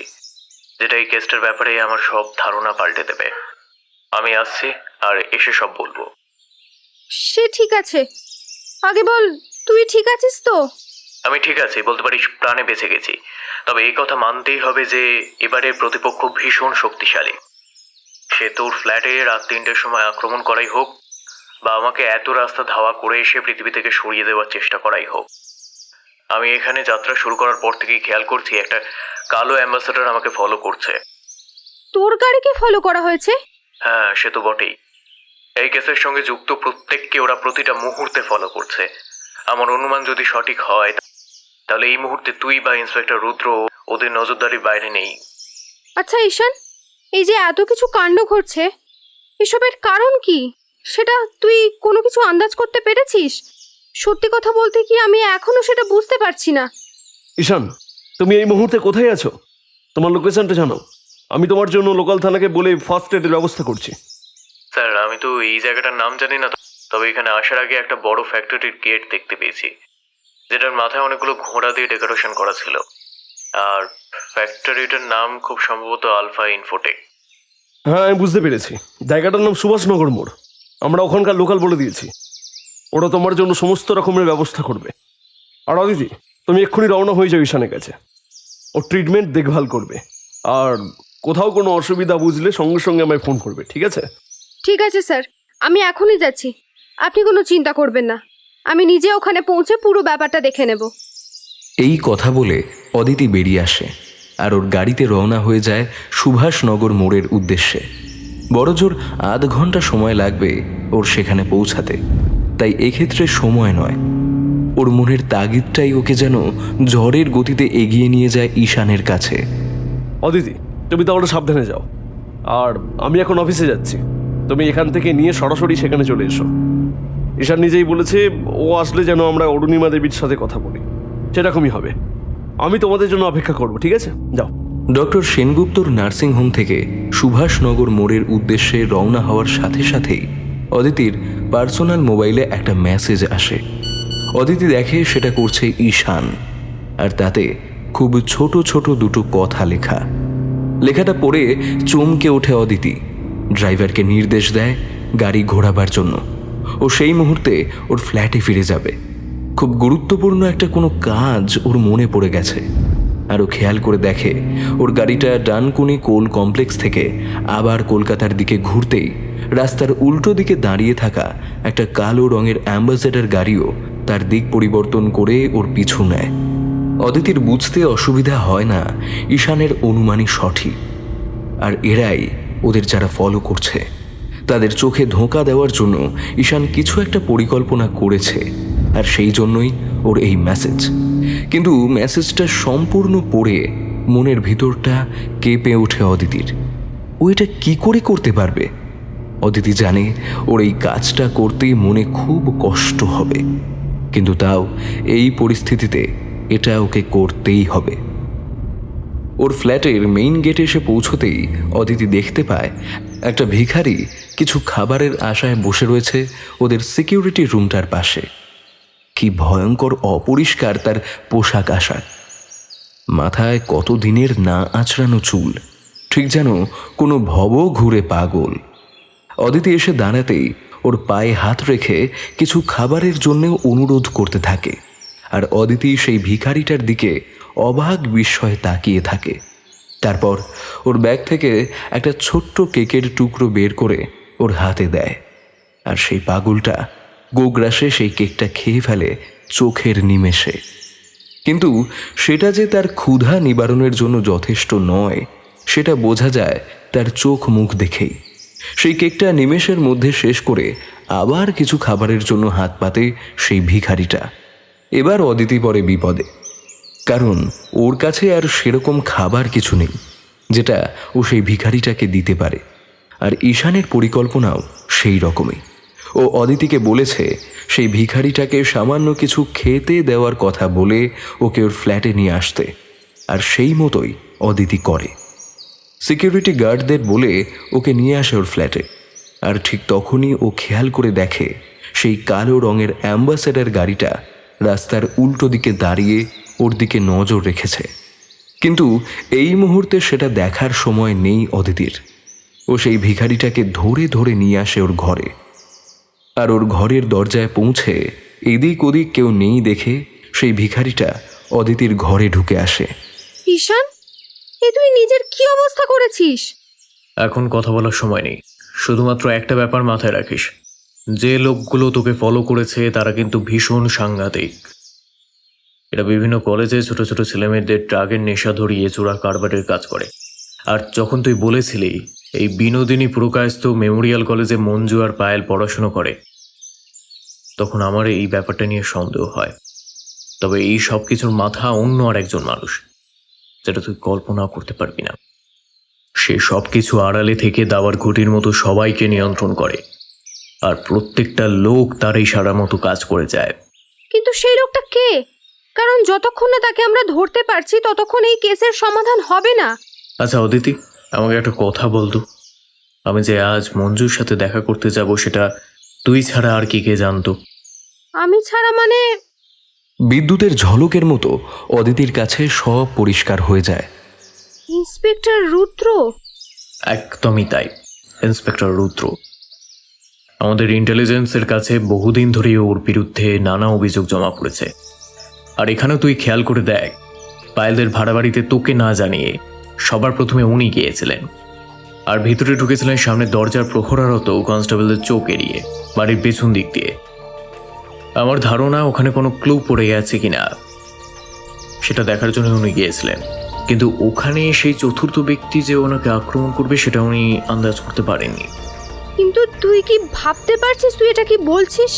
যেটা এই কেসটার ব্যাপারে আমার সব ধারণা পাল্টে দেবে। আমি আসছি, আর এসে সব বলবো। সে ঠিক আছে, আগে বল তুই ঠিক আছিস তো? আমি ঠিক আছি, বলতে পারিস প্রাণে বেঁচে গেছি। তবে এই কথা মানতেই হবে যে এবারের প্রতিপক্ষ ভীষণ শক্তিশালী। সে তোর ফ্ল্যাটে রাত 3টের সময় আক্রমণ করাই হোক, বা আমাকে এত রাস্তা ধাওয়া করে এসে পৃথিবী থেকে সরিয়ে দেওয়ার চেষ্টা করাই হোক, আমি এখানে যাত্রা শুরু করার পর থেকেই খেয়াল করছি একটা কালো অ্যাম্বাসেডর আমাকে ফলো করছে। তোর গাড়িকে ফলো করা হয়েছে? হ্যাঁ, সে তো বটেই। এই কেসের সঙ্গে যুক্ত প্রত্যেককে ওরা প্রতিটা মুহূর্তে ফলো করছে। আমার অনুমান যদি সঠিক হয়, তাহলে এই মুহূর্তে তুই বা ইন্সপেক্টর রুদ্র ওদের নজরদারির বাইরে নেই। আচ্ছা ঈশান, এই যে এত কিছু কাণ্ড ঘটছে, এসবের কারণ কি সেটা তুই কোনো কিছু আন্দাজ করতে পেরেছিস? সত্যি কথা বলতে কি আমি এখনো সেটা বুঝতে পারছি না। ঈশান, তুমি এই মুহূর্তে কোথায় আছো? তোমার লোকেশনটা জানো? আমি তোমার জন্য লোকাল থানাকে বলে ফার্স্ট এডের ব্যবস্থা করছি। স্যার, আমি তো এই জায়গাটার নাম জানি না, তবে এখানে আসার আগে একটা বড় ফ্যাক্টরির গেট দেখতে পেয়েছি, যেটার মাথায় অনেকগুলো ঘোড়া দিয়ে ডেকোরেশন করা ছিল। আর ফ্যাক্টরিটার নাম খুব সম্ভবত আলফা ইনফোটেক। হ্যাঁ, আমি বুঝতে পেরেছি। জায়গাটার নাম সুভাষনগর মোড়। আমরা ওখানকার লোকাল বলে দিয়েছি। ওরা তোমার জন্য সমস্ত রকমের ব্যবস্থা করবে। আর অদিতি, তুমি এক্ষুনি রওনা হয়ে যাও ঈশানের কাছে। ওর ট্রিটমেন্ট দেখভাল করবে, আর কোথাও কোনো অসুবিধা বুঝলে সঙ্গে সঙ্গে আমায় ফোন করবে, ঠিক আছে? ঠিক আছে স্যার, আমি এখনই যাচ্ছি, আপনি কোনো চিন্তা করবেন না। আমি নিজে ওখানে পৌঁছে পুরো ব্যাপারটা দেখে নেব। এই কথা বলে অদিতি বেরিয়ে আসে, আর ওর গাড়িতে রওনা হয়ে যায় সুভাষনগর মোড়ের উদ্দেশ্যে। বড়জোর আধ ঘন্টা সময় লাগবে ওর সেখানে পৌঁছাতে, তাই এক্ষেত্রে সময় নয়, ওর মনের তাগিদটাই ওকে যেন ঝড়ের গতিতে এগিয়ে নিয়ে যায় ঈশানের কাছে। অদিতি, তুমি তাহলে সাবধানে যাও। আর আমি এখন অফিসে যাচ্ছি, তুমি এখান থেকে নিয়ে সরাসরি সেখানে চলে এসো। ঈশান নিজেই বলেছে ও আসলে যেন আমরা অরুণিমা দেবীর সাথে কথা বলি, সেরকমই হবে। আমি তোমাদের জন্য অপেক্ষা করব, ঠিক আছে? যাও। ডক্টর সেনগুপ্তর নার্সিংহোম থেকে সুভাষনগর মোড়ের উদ্দেশ্যে রওনা হওয়ার সাথে সাথেই অদিতির পার্সোনাল মোবাইলে একটা মেসেজ আসে। অদিতি দেখে সেটা করছে ঈশান, আর তাতে খুব ছোট ছোট দুটো কথা লেখা। লেখাটা পড়ে চমকে ওঠে অদিতি, ড্রাইভারকে নির্দেশ দেয় গাড়ি ঘোরাবার জন্য। ও সেই মুহূর্তে ওর ফ্ল্যাটে ফিরে যাবে। খুব গুরুত্বপূর্ণ একটা কোনো কাজ ওর মনে পড়ে গেছে, আর ও খেয়াল করে দেখে ওর গাড়িটা ডানকুনি কোল কমপ্লেক্স থেকে আবার কলকাতার দিকে ঘুরতেই রাস্তার উল্টো দিকে দাঁড়িয়ে থাকা একটা কালো রঙের অ্যাম্বাসেডর গাড়িও তার দিক পরিবর্তন করে ওর পিছু নেয়। অদিতির বুঝতে অসুবিধা হয় না ঈশানের অনুমানই সঠিক, আর এরাই ওদের যারা ফলো করছে। তাদের চোখে ধোঁকা দেওয়ার জন্য ঈশান কিছু একটা পরিকল্পনা করেছে, আর সেই জন্যই ওর এই মেসেজ। কিন্তু মেসেজটা সম্পূর্ণ পড়ে মনের ভিতরটা কেঁপে ওঠে অদিতির। ও ও এটা কি করে করতে পারবে? অদিতি জানে ওর এই কাজটা করতে মনে খুব কষ্ট হবে, কিন্তু তাও এই পরিস্থিতিতে এটা ওকে করতেই হবে। ওর ফ্ল্যাটের মেইন গেটে এসে পৌঁছতেই অদিতি দেখতে পায় একটা ভিখারি কিছু খাবারের আশায় বসে রয়েছে ওদের সিকিউরিটি রুমটার পাশে। কি ভয়ঙ্কর অপরিষ্কার তার পোশাক আশাক, মাথায় কত দিনের না আঁচড়ানো চুল, ঠিক যেন কোনো ভব ঘুরে পাগল। অদিতি এসে দাঁড়াতেই ওর পায়ে হাত রেখে কিছু খাবারের জন্য অনুরোধ করতে থাকে, আর অদিতি সেই ভিখারিটার দিকে অবাক বিস্ময়ে তাকিয়ে থাকে। তারপর ওর ব্যাগ থেকে একটা ছোট্ট কেকের টুকরো বের করে ওর হাতে দেয়, আর সেই পাগলটা গোগ্রাসে সেই কেকটা খেয়ে ফেলে চোখের নিমেষে। কিন্তু সেটা যে তার ক্ষুধা নিবারণের জন্য যথেষ্ট নয় সেটা বোঝা যায় তার চোখ মুখ দেখেই। সেই কেকটা নিমেষের মধ্যে শেষ করে আবার কিছু খাবারের জন্য হাত পাতে সেই ভিখারিটা। এবার অদিতি পড়ে বিপদে, কারণ ওর কাছে আর সেরকম খাবার কিছু নেই যেটা ও সেই ভিখারিটাকে দিতে পারে। আর ঈশানের পরিকল্পনাও সেই রকমই। ও অদিতিকে বলেছে সেই ভিখারিটাকে সামান্য কিছু খেতে দেওয়ার কথা বলে ওকে ওর ফ্ল্যাটে নিয়ে আসতে, আর সেই মতোই অদিতি করে। সিকিউরিটি গার্ডদের বলে ওকে নিয়ে আসে ওর ফ্ল্যাটে, আর ঠিক তখনই ও খেয়াল করে দেখে সেই কালো রঙের অ্যাম্বাসেডার গাড়িটা রাস্তার উল্টো দিকে দাঁড়িয়ে ওর দিকে নজর রেখেছে। কিন্তু এই মুহূর্তে সেটা দেখার সময় নেই অদিতির। ও সেই ভিখারিটাকে ধরে ধরে নিয়ে আসে ওর ঘরে, আর ওর ঘরের দরজায় পৌঁছে এদিক ওদিক কেউ নেই দেখে সেই ভিখারিটা অদিতির ঘরে ঢুকে আসে। ঈশান, এ তুই নিজের কি অবস্থা করেছিস? এখন কথা বলার সময় নেই, শুধুমাত্র একটা ব্যাপার মাথায় রাখিস, যে লোকগুলো তোকে ফলো করেছে তারা কিন্তু ভীষণ সাংঘাতিক। এরা বিভিন্ন কলেজে ছোট ছোট ছেলেমেয়েদের ড্রাগের নেশা ধরিয়ে চোরা কারবারের কাজ করে। আর যখন তুই বলেছিলি এই বিনোদিনী পুরকায়স্থ মেমোরিয়াল কলেজে মঞ্জু আর পায়েল পড়াশুনো করে, তখন আমার এই ব্যাপারটা নিয়ে সন্দেহ হয়। তবে এই সব কিছুর মাথা অন্য আর একজন মানুষ, যেটা তুই কল্পনা করতে পারবি না। সে সব কিছু আড়ালে থেকে দাবার ঘুটির মতো সবাইকে নিয়ন্ত্রণ করে, আর প্রত্যেকটা লোক তার ইশারা মতো কাজ করে যায়। কিন্তু সেই লোকটা কে? কারণ যতক্ষণ না তাকে আমরা ধরতে পারছি ততক্ষণ এই কেসের সমাধান হবে না। আচ্ছা অদিতি, আমাকে একটা কথা বলতো, আমি যে আজ মঞ্জুর সাথে দেখা করতে যাব সেটা তুই ছাড়া আর কি কে জানতো? আমি ছাড়া মানে? বিদ্যুতের ঝলকের মতো অদিতির কাছে সব পরিষ্কার হয়ে যায়। ইন্সপেক্টর রুদ্র? একদমই তাই, ইন্সপেক্টর রুদ্র। আমাদের ইন্টেলিজেন্সের কাছে বহুদিন ধরেই ওর বিরুদ্ধে নানা অভিযোগ জমা পড়েছে। আর এখানেও তুই খেয়াল করে দেখ, পায়েলদের ভাড়া বাড়িতে তোকে না জানিয়ে সবার প্রথমে উনি গিয়েছিলেন, আর ভিতরে ঢুকেছিলেন সামনে দরজার প্রহরারত কনস্টেবলদের চোখ এড়িয়ে বাড়ির পেছন দিক দিয়ে। আমার ধারণা ওখানে কোনো ক্লু পড়ে গেছে কিনা সেটা দেখার জন্য উনি গিয়েছিলেন, কিন্তু ওখানে সেই চতুর্থ ব্যক্তি যে ওনাকে আক্রমণ করবে সেটা উনি আন্দাজ করতে পারেননি। কিন্তু তুই কি ভাবতে পারছিস তুই এটা কি বলছিস?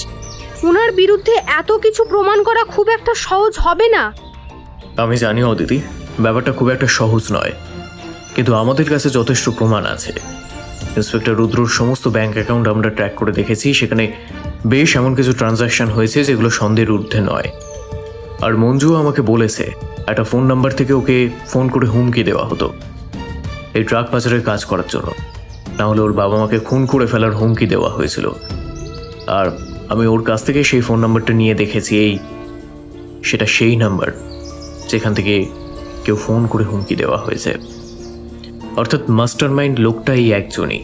ওনার বিরুদ্ধে এত কিছু প্রমাণ করা খুব একটা সহজ হবে না। আমি জানি অদিতি, ব্যাপারটা খুব একটা সহজ নয়, কিন্তু আমাদের কাছে যথেষ্ট প্রমাণ আছে। ইন্সপেক্টর রুদ্রর সমস্ত ব্যাংক অ্যাকাউন্ট আমরা ট্র্যাক করে দেখেছি, সেখানে বেশ এমন কিছু ট্রানজ্যাকশন হয়েছে যেগুলো সন্দেহের ঊর্ধ্বে নয়। আর মঞ্জু আমাকে বলেছে একটা ফোন নাম্বার থেকে ওকে ফোন করে হুমকি দেওয়া হতো এই ট্রাক পাচারের কাজ করার জন্য, না হলে ওর বাবা মাকে খুন করে ফেলার হুমকি দেওয়া হয়েছিল। আর আমি ওর কাছ থেকে সেই ফোন নাম্বারটা নিয়ে দেখেছি, সেটা সেই নাম্বার যেখান থেকে কেউ ফোন করে হুমকি দেওয়া হয়েছে। অর্থাৎ মাস্টার মাইন্ড লোকটা এই একজনই,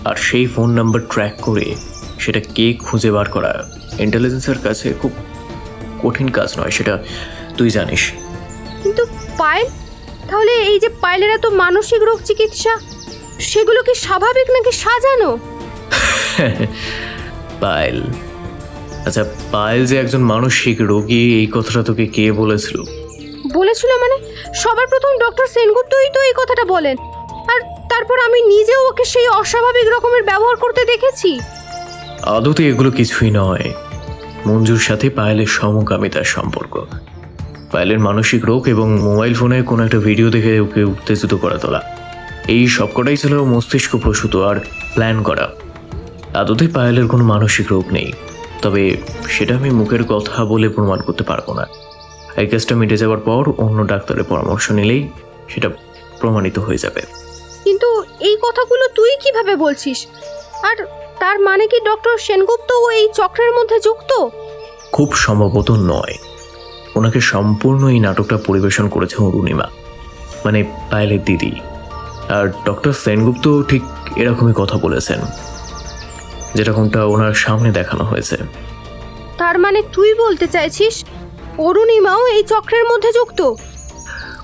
আর সেই ফোন নাম্বার ট্র্যাক করে সেটা কে খুঁজে বার করা ইন্টেলিজেন্সের কাছে খুব কঠিন কাজ নয়, সেটা তুই জানিস। কিন্তু পায়েল, তাহলে এই যে পায়েলের এত মানসিক রোগ চিকিৎসা, সেগুলো কি স্বাভাবিক নাকি সাজানো? পায়েল, আচ্ছা পায়েল যে একজন মানসিক রোগী এই কথাটা তোকে কে বলেছিল? বলেছিল মানে সবার প্রথম ডক্টর সেনগুপ্তই তো এই কথাটা বলেন, আর তারপর আমি নিজেও ওকে সেই অস্বাভাবিক রকমের ব্যবহার করতে দেখেছি। আদতে এগুলো কিছুই নয়, মঞ্জুর সাথে পায়েলের সমকামিতার সম্পর্ক। পায়েলের মানসিক রোগ এবং মোবাইল ফোনে কোনো একটা ভিডিও দেখে ওকে উত্তেজিত করা তোলা, এই সবকটাই ছিল মস্তিষ্ক প্রসূত আর প্ল্যান করা। আদতে পায়েলের কোনো মানসিক রোগ নেই, তবে সেটা আমি মুখের কথা বলে প্রমাণ করতে পারবো না। এই কেসটা মিটে যাওয়ার পর অন্য ডাক্তারের পরামর্শ নিলেই সেটা প্রমাণিত হয়ে যাবে। কিন্তু এই কথাগুলো তুই কিভাবে বলছিস? আর তার মানে কি ডক্টর সেনগুপ্তও এই চক্রের মধ্যে যুক্ত? খুব সম্ভবত নয়। ওনাকে সম্পূর্ণ এই নাটকটা পরিবেশন করেছে অরুণিমা, মানে পায়েলের দিদি। আর ডক্টর সেনগুপ্ত ঠিক এরকমই কথা বলেছেন, যেরকমটা ওনার সামনে দেখানো হয়েছে। তার মানে তুই বলতে চাইছিস অরুণিমাও এই চক্রের মধ্যে যুক্ত?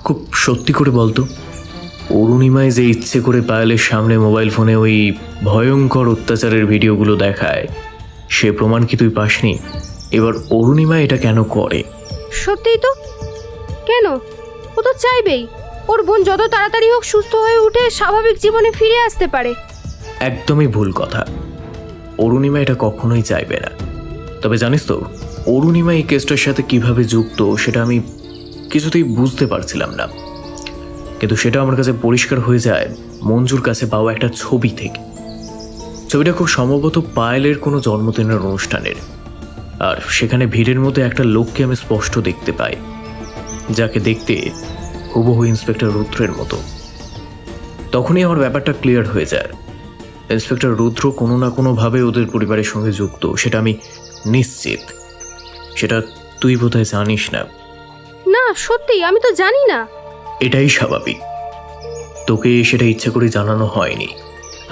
খুব সত্যি করে বলতো, অরুণিমায় যে ইচ্ছে করে পায়েলের সামনে মোবাইল ফোনে ওই ভয়ঙ্কর অত্যাচারের ভিডিওগুলো দেখায়, সে প্রমাণ কি তুই পাসনি? এবার অরুণিমা এটা কেন করে? সত্যিই তো। কেন? ও তো চাইবেই ওর বোন যত তাড়াতাড়ি হোক সুস্থ হয়ে উঠে স্বাভাবিক জীবনে ফিরে আসতে পারে। একদমই ভুল কথা। অরুণিমা এটা কখনোই চাইবে না। তবে জানিস তো, অরুণিমা এই কেসটার সাথে কিভাবে যুক্ত সেটা আমি কিছুতেই বুঝতে পারছিলাম না, কিন্তু সেটা আমার কাছে পরিষ্কার হয়ে যায় মঞ্জুর কাছে পাওয়া একটা ছবি থেকে। ছবিটা খুব সম্ভবত পায়েলের কোনো জন্মদিনের অনুষ্ঠানের, আর সেখানে ভিড়ের মধ্যে একটা লোককে আমি স্পষ্ট দেখতে পাই, যাকে দেখতে হুবহু ইন্সপেক্টর রুদ্রের মতো। তখনই আমার ব্যাপারটা ক্লিয়ার হয়ে যায়। ইন্সপেক্টর রুদ্র কোনো না কোনোভাবে ওদের পরিবারের সঙ্গে যুক্ত, সেটা আমি নিশ্চিত। সেটা তুই বোধহয় জানিস না। না সত্যি আমি তো জানি না। এটাই স্বাভাবিক, তোকে সেটা ইচ্ছে করে জানানো হয়নি।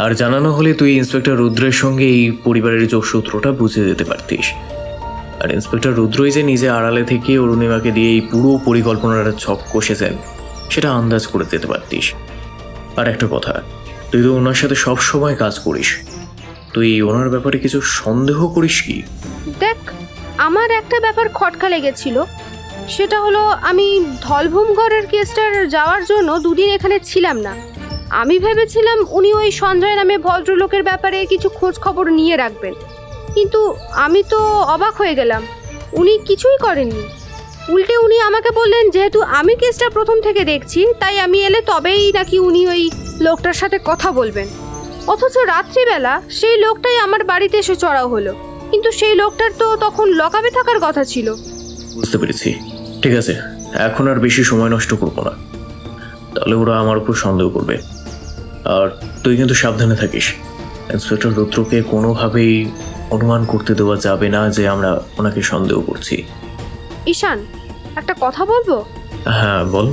আর জানানো হলে তুই ইন্সপেক্টর রুদ্রের সঙ্গে এই পরিবারের যোগসূত্রটা বুঝে যেতে পারতিস। আর ইন্সপেক্টর রুদ্রই যে নিজে আড়ালে থেকে অরুণিমাকে দিয়ে এই পুরো পরিকল্পনার ছক কষেছেন, সেটা আন্দাজ করে যেতে পারতিস। আর একটা কথা, তুই তো ওনার সাথে সব সময় কাজ করিস, তুই ওনার ব্যাপারে কিছু সন্দেহ করিস কি? দেখ, আমার একটা ব্যাপার খটকা লেগেছিল। সেটা হলো আমি ধলভূমগড়ের কেসটার যাওয়ার জন্য দুদিন এখানে ছিলাম না। আমি ভেবেছিলাম উনি ওই সঞ্জয় নামে ভদ্রলোকের ব্যাপারে কিছু খোঁজ খবর নিয়ে রাখবেন, কিন্তু আমি তো অবাক হয়ে গেলাম। উনি কিছুই করেননি। উল্টে উনি আমাকে বললেন যেহেতু আমি কেসটা প্রথম থেকে দেখছি, তাই আমি এলে তবেই নাকি উনি ওই লোকটার সাথে কথা বলবেন। অথচ রাত্রিবেলা সেই লোকটাই আমার বাড়িতে এসে চড়াও হলো, কিন্তু সেই লোকটার তো তখন লকআপে থাকার কথা ছিল। বুঝতে পেরেছি, ঠিক আছে, এখন আর বেশি সময় নষ্ট করবো না, তাহলে ওরা আমার উপর সন্দেহ করবে। আর তুই কিন্তু সাবধানে থাকিস। ইন্সপেক্টর রুদ্রকে কোনোভাবেই অনুমান করতে দেওয়া যাবে না যে আমরা ওনাকে সন্দেহ করছি। ঈশান, একটা কথা বলবো? হ্যাঁ বল।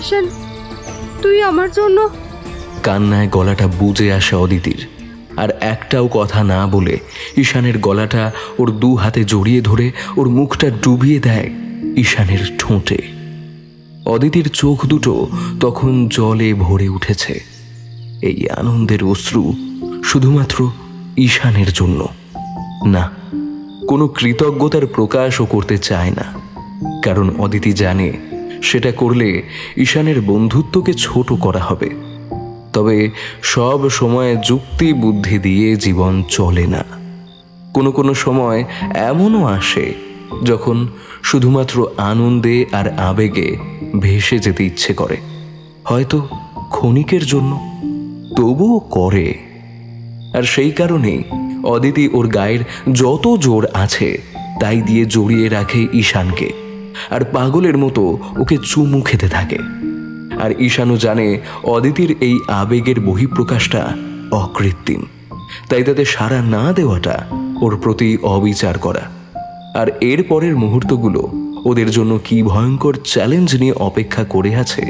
ঈশান, তুই আমার জন্য... কান্নায় গলাটা বুজে আসে অদিতির, আর একটাও কথা না বলে ঈশানের গলাটা ওর দু হাতে জড়িয়ে ধরে ওর মুখটা ডুবিয়ে দেয় ঈশানের ঠোঁটে। অদিতির চোখ দুটো তখন জলে ভরে উঠেছে। এই আনন্দের অশ্রু শুধুমাত্র ঈশানের জন্য না, কোনো কৃতজ্ঞতার প্রকাশও করতে চায় না, কারণ অদিতি জানে সেটা করলে ঈশানের বন্ধুত্বকে ছোট করা হবে। তবে সব সময় যুক্তি বুদ্ধি দিয়ে জীবন চলে না। কোনো কোনো সময় এমনও আসে যখন শুধুমাত্র আনন্দে আর আবেগে ভেসে যেতে ইচ্ছে করে, হয়তো ক্ষণিকের জন্য, তবুও করে। আর সেই কারণেই অদিতি ওর গায়ের যত জোর আছে তাই দিয়ে জড়িয়ে রাখে ঈশানকে, আর পাগলের মতো ওকে চুমু খেতে থাকে। আর ঈশানও জানে অদিতির এই আবেগের বহিঃপ্রকাশটা অকৃত্রিম, তাই তাতে সাড়া না দেওয়াটা ওর প্রতি অবিচার করা। আর এর পরের মুহূর্তগুলো ওদের জন্য কি ভয়ঙ্কর চ্যালেঞ্জ নিয়ে অপেক্ষা করে আছে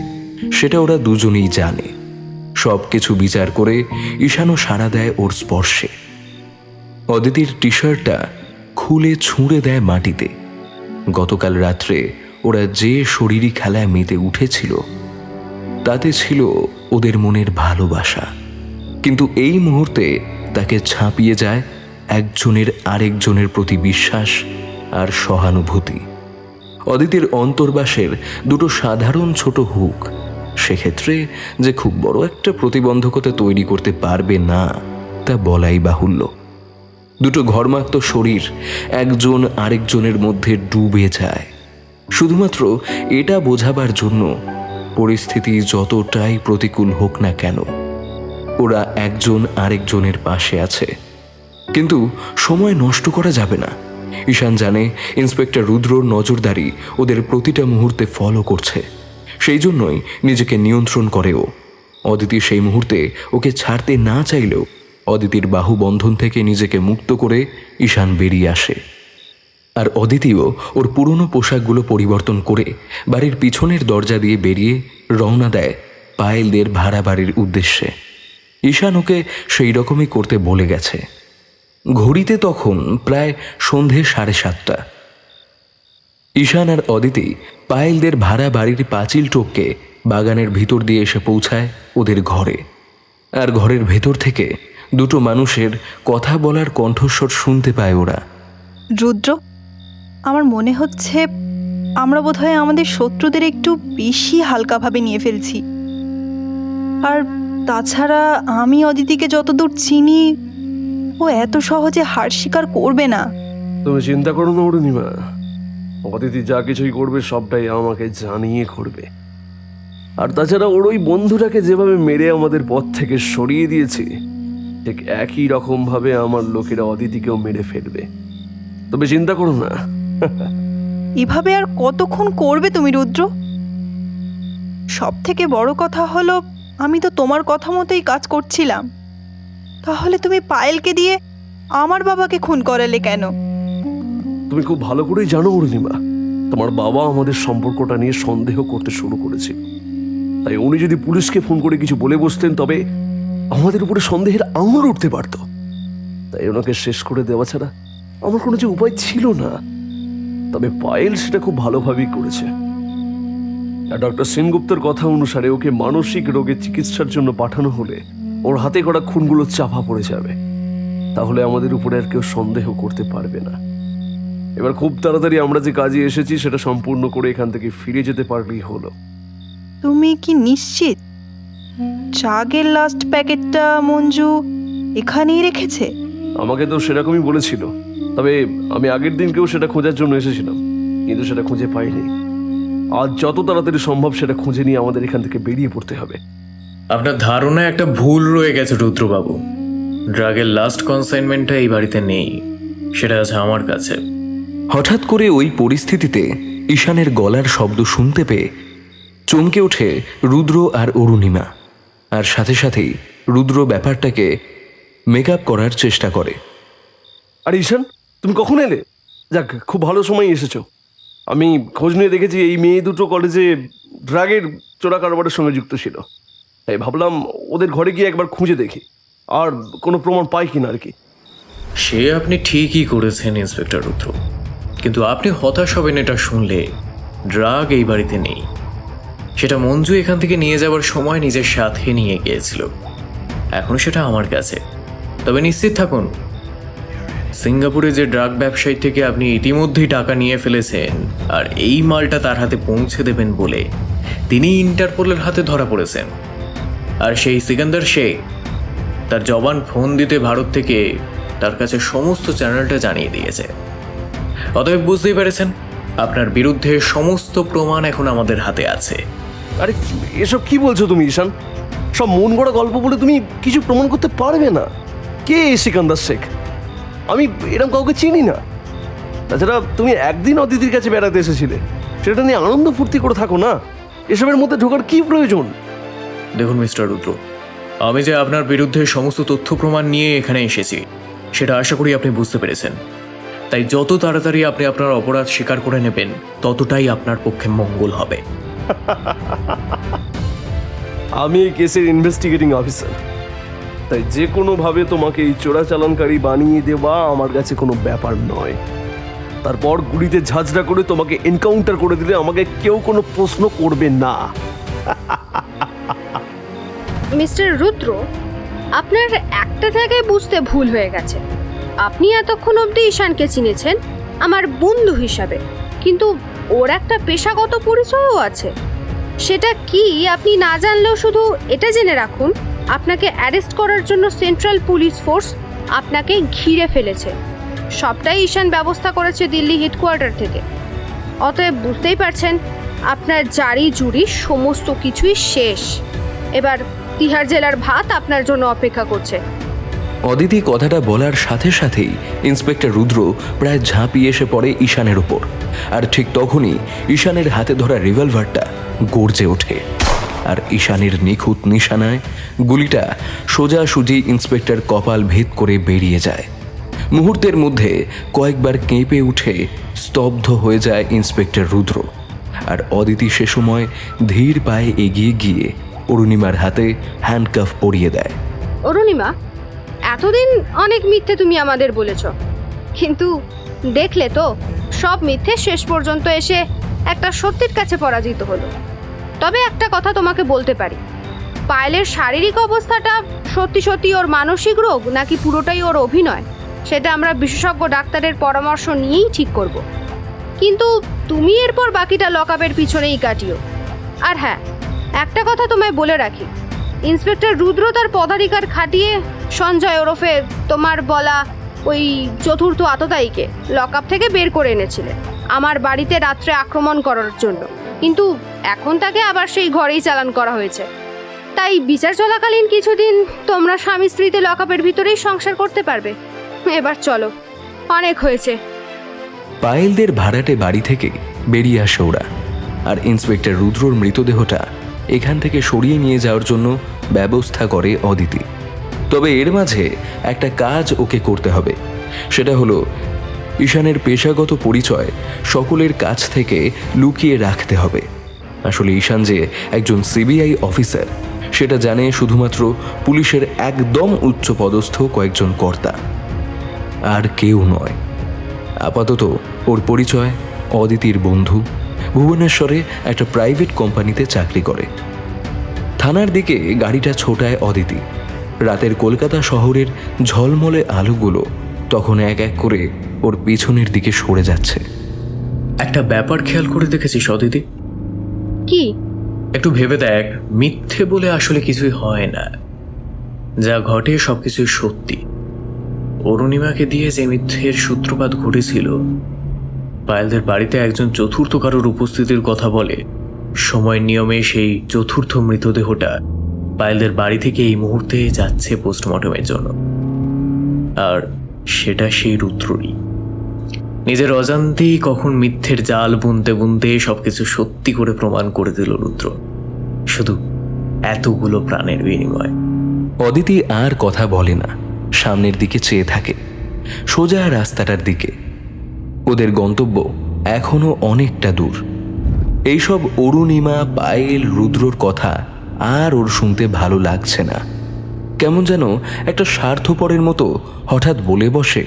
সেটা ওরা দুজনেই জানে। সব কিছু বিচার করে ঈশানও সাড়া দেয় ওর স্পর্শে। অদিতির টি শার্টটা খুলে ছুঁড়ে দেয় মাটিতে। গতকাল রাত্রে ওরা যে শরীরী খেলায় মেতে উঠেছিল তাতে ছিল ওদের মনের ভালোবাসা, কিন্তু এই মুহূর্তে তাকে ছাপিয়ে যায় একজনের আরেকজনের প্রতি বিশ্বাস আর সহানুভূতি। অদিতির অন্তর্বাসের দুটো সাধারণ ছোট হুক সেক্ষেত্রে যে খুব বড় একটা প্রতিবন্ধকতা তৈরি করতে পারবে না তা বলাই বাহুল্য। দুটো ঘর্মাক্ত শরীর একজন আরেকজনের মধ্যে ডুবে যায় শুধুমাত্র এটা বোঝাবার জন্য পরিস্থিতি যতটাই প্রতিকূল হোক না কেন, ওরা একজন আরেকজনের পাশে আছে। কিন্তু সময় নষ্ট করা যাবে না। ঈশান জানে ইন্সপেক্টর রুদ্রর নজরদারি ওদের প্রতিটা মুহূর্তে ফলো করছে, সেই জন্যই নিজেকে নিয়ন্ত্রণ করে ও। অদিতি সেই মুহূর্তে ওকে ছাড়তে না চাইলেও অদিতির বাহুবন্ধন থেকে নিজেকে মুক্ত করে ঈশান বেরিয়ে আসে। আর অদিতিও ওর পুরনো পোশাকগুলো পরিবর্তন করে বাড়ির পিছনের দরজা দিয়ে বেরিয়ে রওনা দেয় পায়েলদের ভাড়া বাড়ির উদ্দেশ্যে। ঈশান ওকে সেই রকমই করতে বলে গেছে। ঘড়িতে তখন প্রায় সন্ধে 7:30। ঈশান আর অদিতি পায়েলদের ভাড়া বাড়ির পাঁচিল টপকে বাগানের ভিতর দিয়ে এসে পৌঁছায় ওদের ঘরে। আর ঘরের ভেতর থেকে দুটো মানুষের কথা বলার কণ্ঠস্বর শুনতে পায় ওরা। রুদ্র, আমার মনে হচ্ছে আমরা বোধহয় আমাদের শত্রুদের একটু বেশি হালকাভাবে নিয়ে ফেলছি। আর তাছাড়া আমি অদিতিকে যতদূর চিনি, ও এত সহজে হার স্বীকার করবে না। তুমি চিন্তা করো না অরুণিমা, অদিতি যা কিছুই করবে সবটাই আমাকে জানিয়ে করবে। আর তাছাড়া ওর ওই বন্ধুটাকে যেভাবে মেরে আমাদের পথ থেকে সরিয়ে দিয়েছে, ঠিক একই রকম ভাবে আমার লোকেরা অদিতিকেও মেরে ফেলবে। তবে চিন্তা করো না। এভাবে আর কতক্ষণ করবে তুমি রুদ্র? সব থেকে বড় কথা হলো, আমি তো তোমার কথা মতোই কাজ করছিলাম। তাহলে তুমি পায়েলকে দিয়ে আমার বাবাকে খুন করালে কেন? তুমি খুব ভালো করেই জানো অরুণিমা, তোমার বাবা আমাদের সম্পর্কটা নিয়ে সন্দেহ করতে শুরু করেছে। তাই উনি যদি পুলিশকে ফোন করে কিছু বলে বসতেন, তবে আমাদের উপরে সন্দেহের আঙুল উঠতে পারত। তাই ওনাকে শেষ করে দেওয়া ছাড়া আমার কোনো যে উপায় ছিল না। তবে পায়েল সেটা খুব ভালোভাবেই করেছে। আর ডক্টর সেনগুপ্তের কথা অনুসারে ওকে মানসিক রোগের চিকিৎসার জন্য পাঠানো হলে ওর হাতে করা খুনগুলো চাপা পড়ে যাবে। তাহলে আমাদের উপরে আর কেউ সন্দেহ করতে পারবে না। এবার খুব তাড়াতাড়ি আমরা যে কাজে এসেছি সেটা সম্পূর্ণ করে এখান থেকে ফিরে যেতে পারলেই হলো। তুমি কি নিশ্চিত চাগের লাস্ট প্যাকেটটা মঞ্জু এখানেই রেখেছে? আমাকে তো সেরকমই বলেছিল। তবে আমি আগের দিনকেও সেটা খোঁজার জন্য এসেছিলাম, কিন্তু সেটা খুঁজে পাইনি। আজ যত তাড়াতাড়ি সম্ভব সেটা খুঁজে নিয়ে আমাদের এখান থেকে বেরিয়ে পড়তে হবে। আপনার ধারণা একটা ভুল রয়ে গেছে রুদ্রবাবু। ড্রাগের লাস্ট কনসাইনমেন্টটা এই বাড়িতে নেই, সেটা আছে আমার কাছে। হঠাৎ করে ওই পরিস্থিতিতে ঈশানের গলার শব্দ শুনতে পেয়ে চমকে ওঠে রুদ্র আর অরুণিমা। আর সাথে সাথেই রুদ্র ব্যাপারটাকে মেকআপ করার চেষ্টা করে। আর ঈশান, তুমি কখন এলে? যাক, খুব ভালো সময় এসেছো। আমি খোঁজ নিয়ে দেখেছি এই মেয়ে দুটো কলেজে ড্রাগের চোরা কারবারের সঙ্গে যুক্ত ছিল। তাই ভাবলাম ওদের ঘরে গিয়ে একবার খুঁজে দেখি আর কোনো প্রমাণ পাই কিনা আর কি। সে আপনি ঠিকই করেছেন ইন্সপেক্টর রুদ্র, কিন্তু আপনি হতাশ হবেন এটা শুনলে। ড্রাগ এই বাড়িতে নেই। সেটা মঞ্জু এখান থেকে নিয়ে যাওয়ার সময় নিজের সাথে নিয়ে গিয়েছিল। এখনো সেটা আমার কাছে। তবে নিশ্চিত থাকুন, সিঙ্গাপুরে যে ড্রাগ ব্যবসায়ী থেকে আপনি ইতিমধ্যেই টাকা নিয়ে ফেলেছেন আর এই মালটা তার হাতে পৌঁছে দেবেন বলে তিনি ইন্টারপোলের হাতে ধরা পড়েছেন। আর সেই সিকান্দার শেখ তার জবান ফোন দিতে ভারত থেকে তার কাছে সমস্ত চ্যানেলটা জানিয়ে দিয়েছে। অতএব বুঝতেই পেরেছেন, আপনার বিরুদ্ধে সমস্ত প্রমাণ এখন আমাদের হাতে আছে। আরে এসব কি বলছো তুমি ঈশান? সব মন গড়া গল্প বলে তুমি কিছু প্রমাণ করতে পারবে না। কে সিকান্দার শেখ? আমি এরকম কাউকে চিনি না। তাছাড়া তুমি একদিন অদিতির কাছে বেড়াতে এসেছিলে, সেটা নিয়ে আনন্দ ফুর্তি করে থাকো না। এসবের মধ্যে ঢোকার কি প্রয়োজন? দেখুন মিস্টার রুদ্র, আমি যে আপনার বিরুদ্ধে সমস্ত তথ্য প্রমাণ নিয়ে এখানে এসেছি সেটা আশা করি আপনি বুঝতে পেরেছেন। তাই যত তাড়াতাড়ি আপনি আপনার অপরাধ স্বীকার করে নেবেন ততটাই আপনার পক্ষে মঙ্গল হবে। আমি এই কেসের ইনভেস্টিগেটিং অফিসার, তাই যে কোনোভাবে তোমাকে এই চোরাচালানকারী বানিয়ে দেওয়া আমার কাছে কোনো ব্যাপার নয়। তারপর গুলিতে ঝাঁঝরা করে তোমাকে এনকাউন্টার করে দিলে আমাকে কেউ কোনো প্রশ্ন করবে না। মিস্টার রুদ্র, আপনার একটা জায়গায় বুঝতে ভুল হয়ে গেছে। আপনি এতক্ষণ অবধি ঈশানকে চিনেছেন আমার বন্ধু হিসাবে, কিন্তু ওর একটা পেশাগত পরিচয়ও আছে। সেটা কি আপনি না জানলেও শুধু এটা জেনে রাখুন, আপনাকে অ্যারেস্ট করার জন্য সেন্ট্রাল পুলিশ ফোর্স আপনাকে ঘিরে ফেলেছে। সবটাই ঈশান ব্যবস্থা করেছে দিল্লি হেডকোয়ার্টার থেকে। অতএব বুঝতেই পারছেন আপনার জারি জুরি সমস্ত কিছুই শেষ। এবার তিহার জেলার ভাত আপনার জন্য অপেক্ষা করছে। অদিতি কথাটা বলার সাথে সাথেই ইন্সপেক্টর রুদ্র প্রায় ঝাঁপিয়ে এসে পড়ে ঈশানের ওপর। আর ঠিক তখনই ঈশানের হাতে ধরা রিভলভারটা গর্জে ওঠে, আর ঈশানের নিখুঁত নিশানায় গুলিটা সোজাসুজি ইন্সপেক্টর কপাল ভেদ করে বেরিয়ে যায়। মুহূর্তের মধ্যে কয়েকবার কেঁপে উঠে স্তব্ধ হয়ে যায় ইন্সপেক্টর রুদ্র। আর অদিতি সে সময় ধীর পায়ে এগিয়ে গিয়ে অরুণিমার হাতে হ্যান্ডকাফ পরিয়ে দেয়। অরুণিমা, এতদিন অনেক মিথ্যে তুমি আমাদের বলেছ, কিন্তু দেখলে তো সব মিথ্যে শেষ পর্যন্ত এসে একটা সত্যির কাছে পরাজিত হলো। তবে একটা কথা তোমাকে বলতে পারি, পায়েলের শারীরিক অবস্থাটা সত্যি সত্যি ওর মানসিক রোগ নাকি পুরোটাই ওর অভিনয়, সেটা আমরা বিশেষজ্ঞ ডাক্তারের পরামর্শ নিয়েই ঠিক করব। কিন্তু তুমি এরপর বাকিটা লকআপের পিছনেই কাটিও। আর হ্যাঁ, একটা কথা তোমায় বলে রাখি, ইন্সপেক্টর রুদ্র তার পদাধিকার খাটিয়ে সঞ্জয় ওরফে তোমার বলা ওই চতুর্থ আততায়ীকে লকআপ থেকে বের করে এনেছিলেন আমার বাড়িতে রাত্রে আক্রমণ করার জন্য, কিন্তু এখন তাকে আবার সেই ঘরেই চালান করা হয়েছে। তাই বিচার চলাকালীন কিছুদিন তোমরা স্বামী স্ত্রীতে লকআপের ভিতরেই সংসার করতে পারবে। এবার চলো, অনেক হয়েছে। পায়েলদের ভাড়াটে বাড়ি থেকে বেরিয়ে আসে ওরা, আর ইন্সপেক্টর রুদ্রর মৃতদেহটা এখান থেকে সরিয়ে নিয়ে যাওয়ার জন্য ব্যবস্থা করে অদিতি। তবে এর মাঝে একটা কাজ ওকে করতে হবে, সেটা হলো ঈশানের পেশাগত পরিচয় সকলের কাছ থেকে লুকিয়ে রাখতে হবে। আসলে ঈশান যে একজন সিবিআই অফিসার সেটা জানে শুধুমাত্র পুলিশের একদম উচ্চপদস্থ কয়েকজন কর্তা, আর কেউ নয়। আপাতত ওর পরিচয় অদিতির বন্ধু, ভুবনেশ্বরে একটা প্রাইভেট কোম্পানিতে চাকরি করে। থানার দিকে গাড়িটা ছোটায় অদিতি। রাতের কলকাতা শহরের ঝলমলে আলোগুলো তখন এক এক করে ওর পিছনের দিকে সরে যাচ্ছে। একটা ব্যাপার খেয়াল করে দেখেছিস অদিতি? কি? একটু ভেবে দেখ, মিথ্যে বলে আসলে কিছুই হয় না, যা ঘটে সবকিছুই সত্যি। অরুণিমাকে দিয়ে যে মিথ্যের সূত্রপাত ঘটেছিল, পায়েলদের বাড়িতে একজন চতুর্থ কারোর উপস্থিতির কথা বলে, সময় নিয়মে সেই চতুর্থ মৃতদেহটা পায়েলদের বাড়ি থেকে এই মুহূর্তে যাচ্ছে পোস্টমর্টমের জন্য। আর সেটা সেই রুদ্রই। নিজের অজান্তেই কখন মিথ্যের জাল বুনতে বুনতে সবকিছু সত্যি করে প্রমাণ করে দিল রুদ্র, শুধু এতগুলো প্রাণের বিনিময়। অদিতি আর কথা বলে না, সামনের দিকে চেয়ে থাকে, সোজা রাস্তাটার দিকে। ওদের গন্তব্য এখনো অনেকটা দূর। এইসব অরুণিমা, পায়েল, রুদ্রর কথা আর ওর শুনতে ভালো লাগছে না। কেমন যেন একটা স্বার্থপরের মতো হঠাৎ বলে বসে,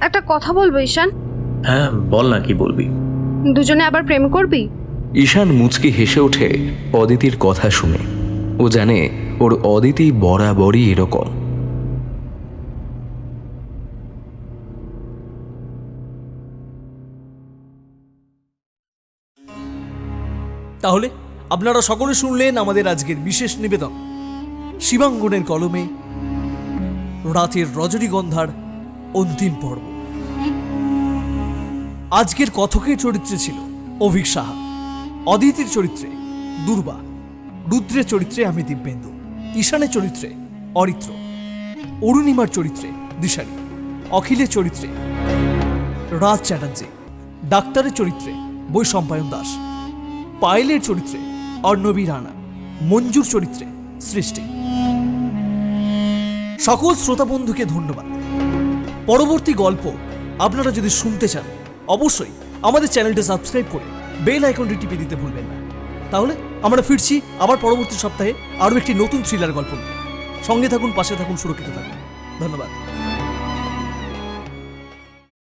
একটা কথা বলবো ঈশান? হ্যাঁ বল না, কি বলবি? দুজনে আবার প্রেম করবি? ঈশান মুচকি হেসে ওঠে অদিতির কথা শুনে। ও জানে ওর অদিতি বরাবরই এরকম। তাহলে আপনারা সকলে শুনলেন আমাদের আজকের বিশেষ নিবেদন, শিবাঙ্গনের কলমে রাতের রজনীগন্ধার অন্তিম পর্ব। আজকের কথকের চরিত্রে ছিল অভিক সাহা, অদিতির চরিত্রে দুর্বা, রুদ্রের চরিত্রে আমি দিব্যেন্দু, ঈশানের চরিত্রে অরিত্র, অরুণিমার চরিত্রে দিশারি, অখিলের চরিত্রে রাজ চ্যাটার্জি, ডাক্তারের চরিত্রে বৈশম্পায়ন দাস, পায়েলের চরিত্রে অর্ণবী রানা, মঞ্জুর চরিত্রে সৃষ্টি। সকল শ্রোতা বন্ধুকে ধন্যবাদ। পরবর্তী গল্প আপনারা যদি শুনতে চান অবশ্যই আমাদের চ্যানেলটা সাবস্ক্রাইব করে বেল আইকনটি টিপে দিতে ভুলবেন না। তাহলে আমরা ফিরছি আবার পরবর্তী সপ্তাহে আরও একটি নতুন থ্রিলার গল্প নিয়ে। সঙ্গে থাকুন, পাশে থাকুন, সুরক্ষিত থাকুন। ধন্যবাদ।